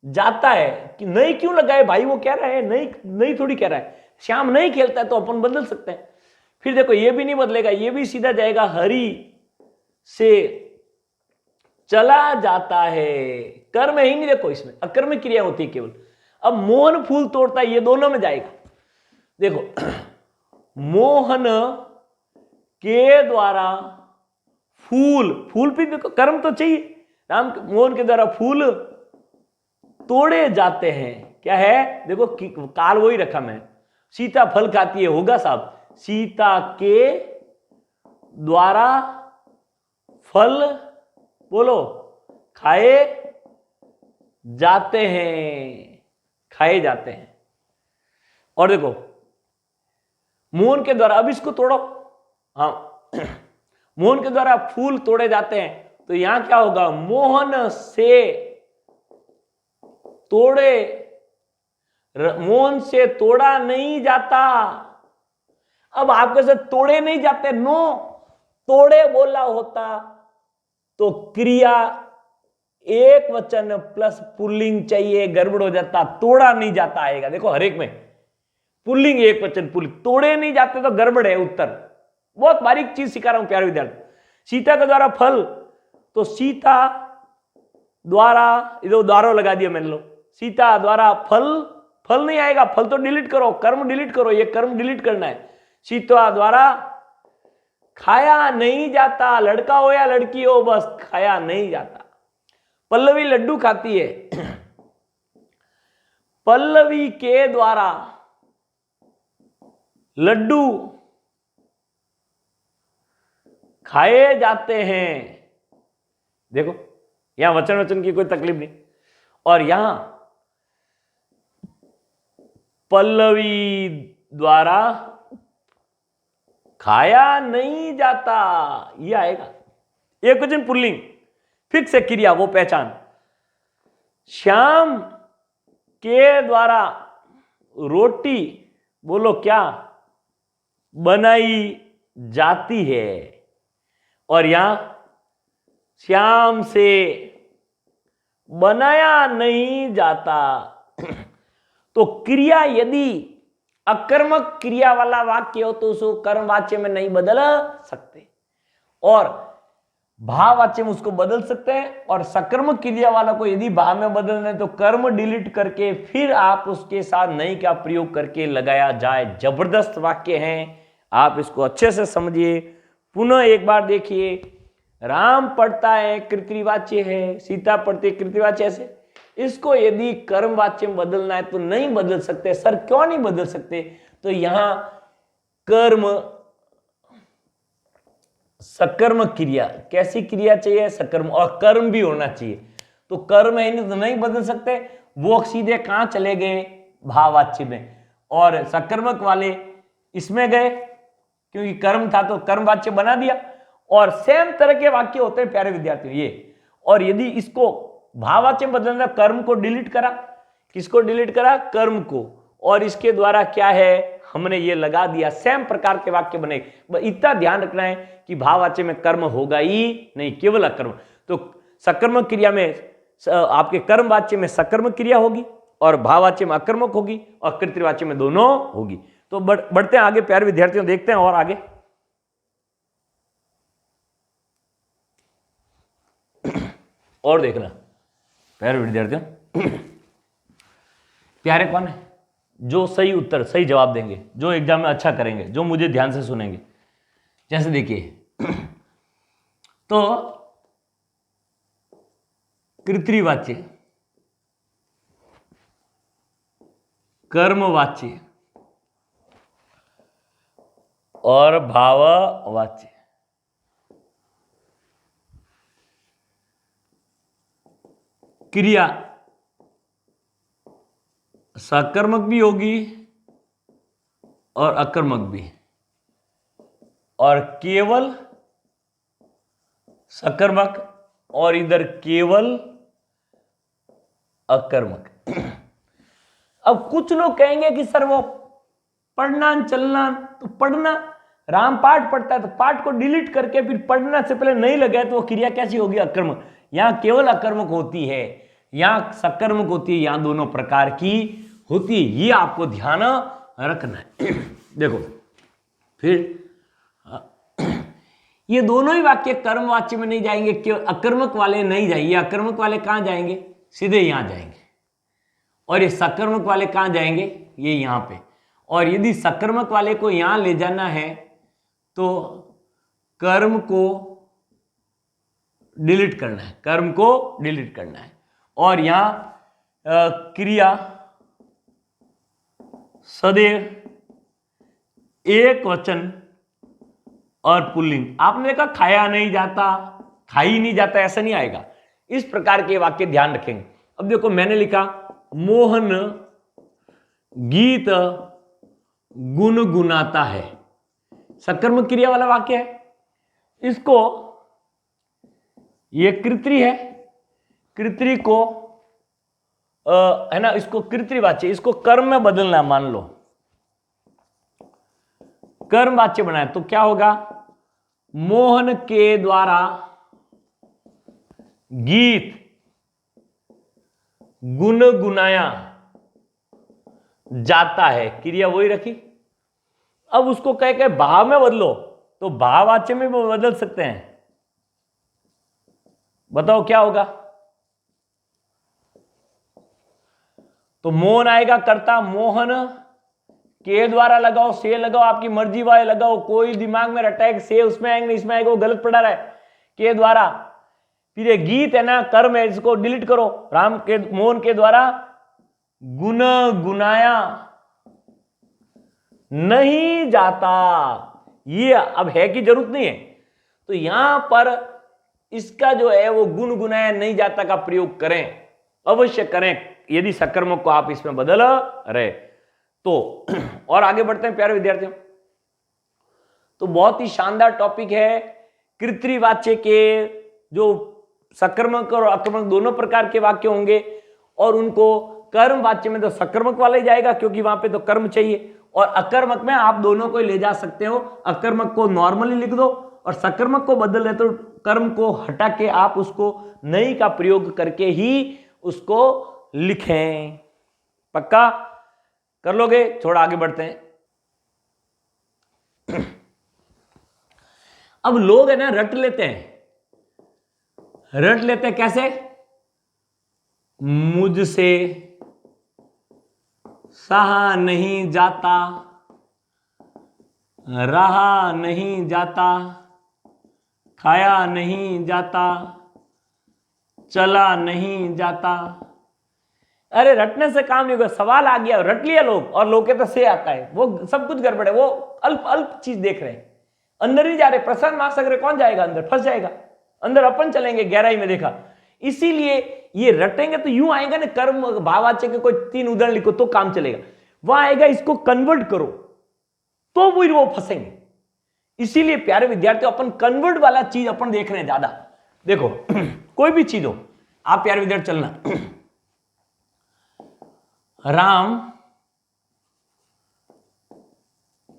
जाता है कि नहीं, क्यों लगाए भाई? वो कह रहा है नहीं थोड़ी कह रहा है। श्याम नहीं खेलता है तो अपन बदल सकते हैं। फिर देखो ये भी नहीं बदलेगा, ये भी सीधा जाएगा, हरि से चला जाता है। कर्म ही नहीं, देखो इसमें अकर्म क्रिया होती है केवल। अब मोहन फूल तोड़ता है, ये दोनों में जाएगा। देखो मोहन के द्वारा फूल भी देखो कर्म तो चाहिए। राम मोहन के द्वारा फूल तोड़े जाते हैं। क्या है? देखो काल वही रखा मैं। सीता फल खाती है, होगा साहब, सीता के द्वारा फल बोलो खाए जाते हैं। और देखो मोहन के द्वारा, अब इसको तोड़ो, हाँ, मोहन के द्वारा फूल तोड़े जाते हैं, तो यहां क्या होगा? मोहन से तोड़ा नहीं जाता। अब आपके से तोड़े नहीं जाते, नो, तोड़े बोला होता तो क्रिया एक वचन प्लस पुल्लिंग चाहिए, गड़बड़ हो जाता, तोड़ा नहीं जाता आएगा। देखो हर एक में पुल्लिंग एक वचन, पुल्लिंग, तोड़े नहीं जाते तो गड़बड़ है उत्तर। बहुत बारीक चीज सिखा रहा हूं प्यारे विद्यार्थी। सीता के द्वारा फल, तो सीता द्वारा, इधर द्वारा लगा दिया मैंने, लो सीता द्वारा फल नहीं आएगा, फल तो डिलीट करो, कर्म डिलीट करो, ये कर्म डिलीट करना है। सीता द्वारा खाया नहीं जाता, लड़का हो या लड़की हो, बस खाया नहीं जाता। पल्लवी लड्डू खाती है, पल्लवी के द्वारा लड्डू खाए जाते हैं। देखो यहां वचन की कोई तकलीफ नहीं। और यहां पल्लवी द्वारा खाया नहीं जाता, ये आएगा। एकवचन पुल्लिंग, फिक्स है क्रिया, वो पहचान। श्याम के द्वारा रोटी, बोलो क्या, बनाई जाती है। और यहां श्याम से बनाया नहीं जाता। तो क्रिया यदि अकर्मक क्रिया वाला वाक्य हो तो उसको कर्मवाच्य में नहीं बदल सकते, और भाववाच्य में उसको बदल सकते हैं। और सकर्मक क्रिया वाला को यदि भाव में बदलना है तो कर्म डिलीट करके फिर आप उसके साथ नहीं का प्रयोग करके लगाया जाए। जबरदस्त वाक्य हैं, आप इसको अच्छे से समझिए। पुनः एक बार देखिए, राम पढ़ता है कृतवाच्य है, सीता पढ़ती है कृतवाच्य, ऐसे इसको यदि कर्मवाच्य में बदलना है तो नहीं बदल सकते। सर क्यों नहीं बदल सकते? तो यहां कर्म सकर्म क्रिया, कैसी क्रिया चाहिए? सकर्म, और कर्म भी होना चाहिए। तो कर्म है तो नहीं बदल सकते, वो सीधे कहां चले गए? भाववाच्य में। और सकर्मक वाले इसमें गए क्योंकि कर्म था तो कर्मवाच्य बना दिया। और सेम तरह के वाक्य होते हैं प्यारे विद्यार्थियों ये। और यदि इसको भाववाच्य में बदलना, कर्म को डिलीट करा, किसको डिलीट करा? कर्म को, और इसके द्वारा क्या है, हमने ये लगा दिया। सेम प्रकार के वाक्य बने। इतना ध्यान रखना है कि भाववाच्य में कर्म होगा ही नहीं, केवल अकर्म। तो सकर्मक क्रिया में आपके कर्मवाच्य में सकर्मक क्रिया होगी और भाववाच्य में अकर्मक होगी और कृतवाच्य में दोनों होगी। तो बढ़ते हैं आगे प्यारे विद्यार्थियों, देखते हैं और आगे। और देखना प्यारे विद्यार्थियों, प्यारे कौन है? जो सही उत्तर, सही जवाब देंगे, जो एग्जाम में अच्छा करेंगे, जो मुझे ध्यान से सुनेंगे। जैसे देखिए, तो कृतवाच्य, कर्मवाच्य और भाववाच्य। क्रिया सकर्मक भी होगी और अकर्मक भी, और केवल सकर्मक और इधर केवल अकर्मक। अब कुछ लोग कहेंगे कि सर वो पढ़ना चलना, तो पढ़ना, राम पाठ पढ़ता है तो पाठ को डिलीट करके फिर पढ़ना से पहले नहीं लगाए तो वो क्रिया कैसी होगी? अकर्मक। यहां केवल अकर्मक होती है, यहां सकर्मक होती है, यहां दोनों प्रकार की होती है। ये आपको ध्यान रखना है। देखो फिर ये दोनों ही वाक्य कर्मवाच्य में नहीं जाएंगे, केवल अकर्मक वाले नहीं जाएंगे। अकर्मक वाले कहां जाएंगे? सीधे यहां जाएंगे। और ये सकर्मक वाले कहां जाएंगे? ये यहां पे। और यदि सकर्मक वाले को यहां ले जाना है तो कर्म को डिलीट करना है, कर्म को डिलीट करना है। और यहां क्रिया सदैव एक वचन और पुल्लिंग। आपने देखा खाया नहीं जाता, खाई नहीं जाता, ऐसा नहीं आएगा। इस प्रकार के वाक्य ध्यान रखेंगे। अब देखो मैंने लिखा मोहन गीत गुनगुनाता है, सकर्मक क्रिया वाला वाक्य है। इसको ये कृतरी है, कृतरी को है ना, इसको कृतवाच्य, इसको कर्म में बदलना है। मान लो कर्म वाच्य बनाए तो क्या होगा? मोहन के द्वारा गीत गुनगुनाया जाता है, क्रिया वही रखी। अब उसको कह के भाव में बदलो तो भाववाच्य में भी बदल सकते हैं। बताओ क्या होगा? तो मोहन आएगा कर्ता, मोहन के द्वारा लगाओ, से लगाओ, आपकी मर्जी वाले लगाओ, कोई दिमाग में रटा है से उसमें आएंगे इसमें आएगा, वो गलत पढ़ा रहा है। के द्वारा, फिर ये गीत है ना, कर्म है, इसको डिलीट करो। राम के, मोहन के द्वारा गुनगुनाया नहीं जाता, ये अब है की जरूरत नहीं है। तो यहां पर इसका जो है वो गुनगुनाया नहीं जाता का प्रयोग करें, अवश्य करें, यदि सकर्मक को आप इसमें बदल रहे। तो और आगे बढ़ते हैं प्यारे विद्यार्थियों। तो बहुत ही शानदार टॉपिक है कृतवाच्य के, जो सकर्मक और अकर्मक दोनों प्रकार के वाक्य होंगे, और उनको कर्म वाच्य में तो सकर्मक वाला ही जाएगा क्योंकि वहां पे तो कर्म चाहिए, और अकर्मक में आप दोनों को ले जा सकते हो। अकर्मक को नॉर्मली लिख दो और सकर्मक को बदल दे, तो कर्म को हटा के आप उसको नहीं का प्रयोग करके ही उसको लिखें। पक्का कर लोगे? थोड़ा आगे बढ़ते हैं। अब लोग है ना रट लेते हैं कैसे? मुझसे सहा नहीं जाता, रहा नहीं जाता, खाया नहीं जाता, चला नहीं जाता। अरे रटने से काम नहीं होगा, सवाल आ गया, रट लिया लोग, और लोग के तो से आता है, वो सब कुछ गड़बड़ है, वो अल्प अल्प चीज देख रहे हैं, अंदर नहीं जा रहे। प्रसाद मार्क्स अगर कौन जाएगा अंदर? फंस जाएगा अंदर, अपन चलेंगे गहराई में। देखा, इसीलिए ये रटेंगे तो यूं आएगा ना, कर्म भाववाच्य के कोई 3 उदाहरण लिखो तो काम चलेगा। वहां आएगा इसको कन्वर्ट करो तो वो फंसेंगे। इसीलिए प्यारे विद्यार्थियों अपन कन्वर्ट वाला चीज अपन देख रहे हैं ज्यादा। देखो कोई भी चीज हो, आप प्यारे विद्यार्थी चलना, राम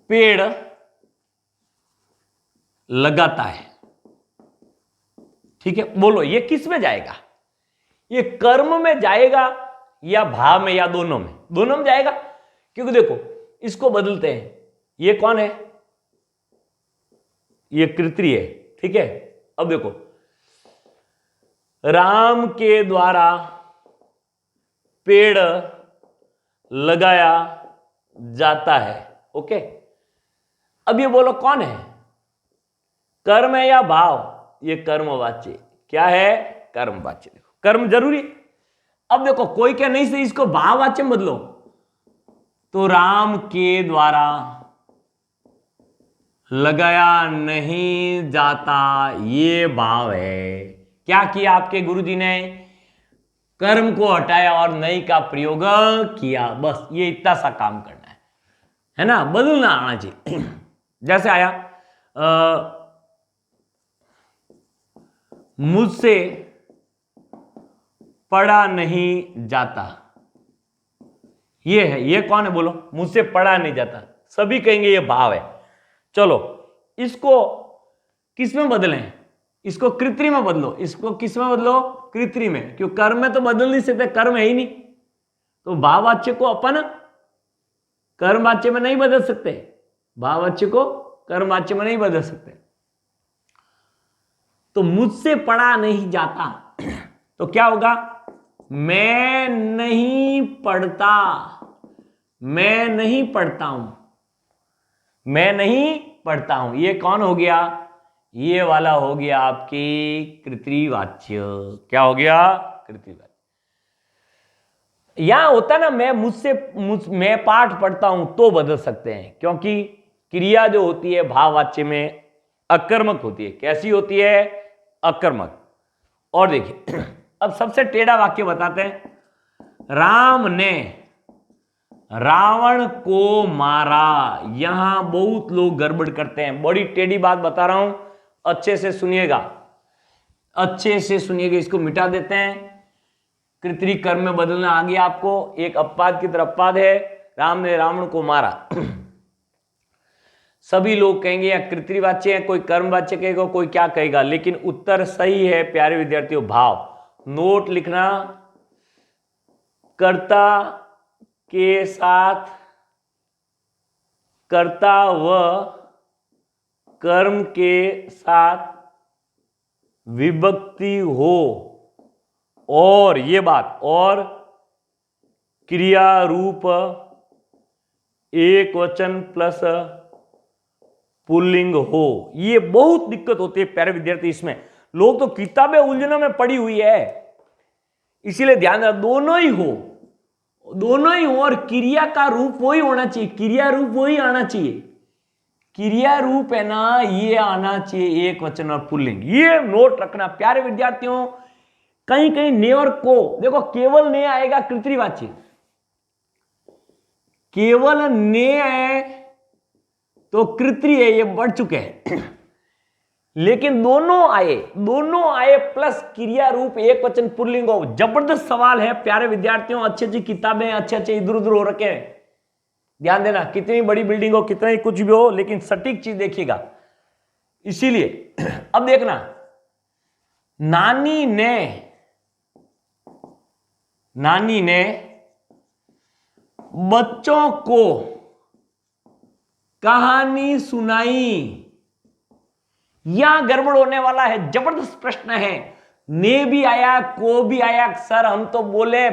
पेड़ लगाता है, ठीक है, बोलो ये किस में जाएगा? ये कर्म में जाएगा या भाव में या दोनों में? दोनों में जाएगा, क्योंकि देखो इसको बदलते हैं। ये कौन है? ये कृति है, ठीक है। अब देखो, राम के द्वारा पेड़ लगाया जाता है, ओके। अब ये बोलो कौन है? कर्म है या भाव? ये कर्मवाच्य। क्या है? कर्मवाच्य। देखो कर्म जरूरी। अब देखो कोई क्या नहीं से इसको भाववाच्य में बदलो, तो राम के द्वारा लगाया नहीं जाता, ये भाव है। क्या किया आपके गुरुजी ने? कर्म को हटाया और नहीं का प्रयोग किया, बस ये इतना सा काम करना है ना, बदलना आना चाहिए। जैसे आया मुझसे पढ़ा नहीं जाता, ये है, ये कौन है बोलो? मुझसे पढ़ा नहीं जाता, सभी कहेंगे ये भाव है। चलो इसको किस में बदलें? इसको कृत्रि में बदलो। इसको किस में बदलो? कृत्रि में, क्यों कर्म में तो बदल नहीं सकते, कर्म है ही नहीं। तो भाववाच्य को अपन कर्मवाच्य में नहीं बदल सकते, भाववाच्य को कर्मवाच्य में नहीं बदल सकते। तो मुझसे पढ़ा नहीं जाता तो क्या होगा? मैं नहीं पढ़ता, मैं नहीं पढ़ता हूं, मैं नहीं पढ़ता हूं। ये कौन हो गया? ये वाला हो गया आपकी कृतिवाच्य। क्या हो गया? कृतिवाच्य। यहां होता ना, मैं पाठ पढ़ता हूं तो बदल सकते हैं, क्योंकि क्रिया जो होती है भाववाच्य में अकर्मक होती है। कैसी होती है? अकर्मक। और देखिए अब सबसे टेढ़ा वाक्य बताते हैं। राम ने रावण को मारा। यहां बहुत लोग गड़बड़ करते हैं, बड़ी टेढ़ी बात बता रहा हूं, अच्छे से सुनिएगा, अच्छे से सुनिएगा। इसको मिटा देते हैं, कृत्रि कर्म में बदलना आ गया आपको। एक अपवाद की तरफ अपवाद है, राम ने रावण को मारा। सभी लोग कहेंगे या कृतिवाच्य है, कोई कर्मवाच्य कहेगा, कोई क्या कहेगा, लेकिन उत्तर सही है प्यारे विद्यार्थियों, भाव। नोट लिखना, कर्ता के साथ कर्ता व कर्म के साथ विभक्ति हो, और ये बात, और क्रिया रूप एक वचन प्लस पुल्लिंग हो। ये बहुत दिक्कत होती है प्यारे विद्यार्थी इसमें। लोग तो किताबें उलझनों में पड़ी हुई है, इसीलिए ध्यान रखना दोनों ही हो, दोनों ही हो, और क्रिया का रूप वही होना चाहिए, क्रिया रूप वही आना चाहिए। क्रिया रूप है ना, ये आना चाहिए एक वचन और पुल्लिंग। ये नोट रखना प्यारे विद्यार्थियों। कहीं कहीं नेवर को देखो, केवल ने आएगा कृतिवाच्य, केवल ने है तो कृति है, ये बढ़ चुके हैं। लेकिन दोनों आए प्लस क्रिया रूप एक वचन पुल्लिंग हो। जबरदस्त सवाल है प्यारे विद्यार्थियों, अच्छी अच्छी किताबें अच्छे अच्छे इधर उधर हो रखे हैं, ध्यान देना। कितनी बड़ी बिल्डिंग हो, कितना ही कुछ भी हो, लेकिन सटीक चीज देखिएगा। इसीलिए अब देखना, नानी ने बच्चों को कहानी सुनाई। यहां गड़बड़ होने वाला है, जबरदस्त प्रश्न है। ने भी आया, को भी आया। सर हम तो बोले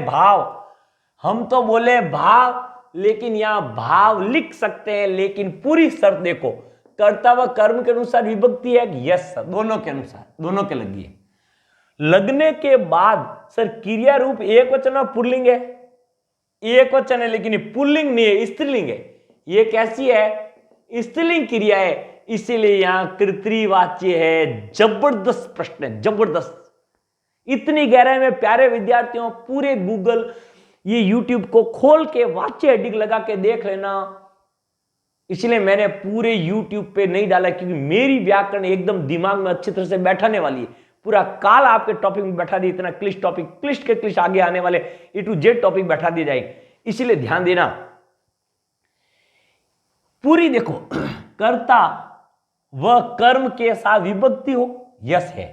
भाव, लेकिन यहां भाव लिख सकते हैं, लेकिन पूरी शर्त देखो, कर्ता व कर्म के अनुसार विभक्ति है। यस सर, दोनों के अनुसार, दोनों के लगी है। लगने के बाद सर क्रिया रूप एक वचन और पुल्लिंग है, एक वचन है लेकिन ये पुल्लिंग नहीं है, स्त्रीलिंग है। ये कैसी है? स्त्रीलिंग क्रिया है, इसीलिए यहां कर्तृवाच्य है। जबरदस्त प्रश्न है, जबरदस्त। इतनी गहराई में प्यारे विद्यार्थियों, पूरे गूगल ये यूट्यूब को खोल के वाच्य हेडिंग लगा के देख लेना। इसलिए मैंने पूरे यूट्यूब पे नहीं डाला, क्योंकि मेरी व्याकरण एकदम दिमाग में अच्छी तरह से बैठाने वाली है। पूरा काल आपके टॉपिक में बैठा दी, इतना क्लिष्ट टॉपिक, क्लिष्ट के क्लिष्ट आगे आने वाले ए टू जेड टॉपिक बैठा दिए जाएंगे। इसीलिए ध्यान देना, पूरी देखो, कर्ता व कर्म के साथ विभक्ति हो, यस है।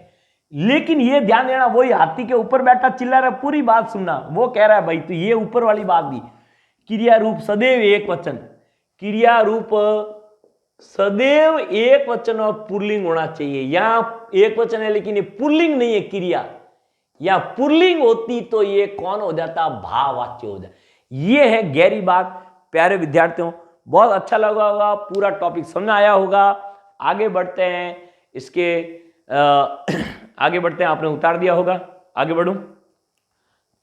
लेकिन ये ध्यान देना, वही हाथी के ऊपर बैठा चिल्ला रहा, पूरी बात सुनना। वो कह रहा है भाई तो ये ऊपर वाली बात दी, क्रिया रूप सदैव एक वचन, क्रिया रूप सदैव एक वचन और पुल्लिंग होना चाहिए। यहां एक वचन है लेकिन ये पुल्लिंग नहीं है क्रिया। या पुल्लिंग होती तो ये कौन हो जाता? भाववाच्य हो जाता। ये है गहरी बात प्यारे विद्यार्थियों। बहुत अच्छा लगा होगा, पूरा टॉपिक समझ आया होगा। आगे बढ़ते हैं, इसके आगे बढ़ते हैं। आपने उतार दिया होगा, आगे बढ़ूं,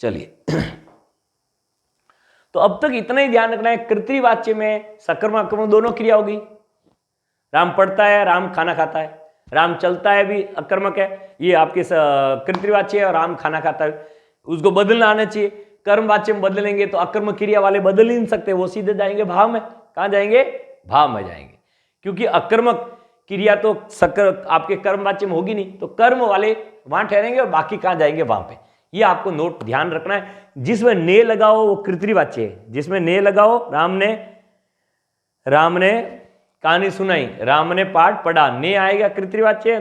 चलिए। तो अब तक इतना ही ध्यान रखना है, कर्तृवाच्य में सकर्मक अकर्मक दोनों क्रिया होगी। राम पढ़ता है, राम खाना खाता है। राम चलता है भी अकर्मक है, ये आपके कर्तृवाच्य है। और राम खाना खाता है, उसको बदलना आना चाहिए। कर्मवाच्य में बदलेंगे तो अकर्मक क्रिया वाले बदल ही नहीं सकते, वो सीधे जाएंगे भाव में। कहां जाएंगे? भाव में जाएंगे, क्योंकि अकर्मक क्रिया तो आपके कर्मवाच्य में होगी नहीं, तो कर्म वाले वहां ठहरेंगे और बाकी कहां जाएंगे? वहां पे। ये आपको नोट ध्यान रखना है। जिसमें ने लगाओ वो कर्तृवाच्य है, जिसमें ने लगाओ, राम ने कहानी सुनाई, राम ने पाठ पढ़ा, ने आएगा कर्तृवाच्य।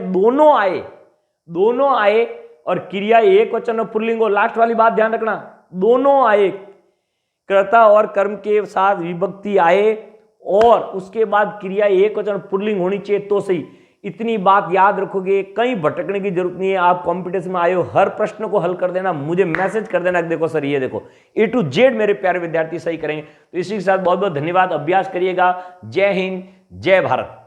दोनों आए और क्रिया एक वचन और पुल्लिंग हो। लास्ट वाली बात ध्यान रखना, दोनों आए, कर्ता और कर्म के साथ विभक्ति आए, और उसके बाद क्रिया एक वचन पुल्लिंग होनी चाहिए तो सही। इतनी बात याद रखोगे, कहीं भटकने की जरूरत नहीं है। आप कॉम्पिटिशन में आए हो, हर प्रश्न को हल कर देना, मुझे मैसेज कर देना, देखो सर ये देखो, ए टू जेड मेरे प्यारे विद्यार्थी सही करेंगे। तो इसी के साथ बहुत बहुत धन्यवाद। अभ्यास करिएगा। जय हिंद, जय भारत।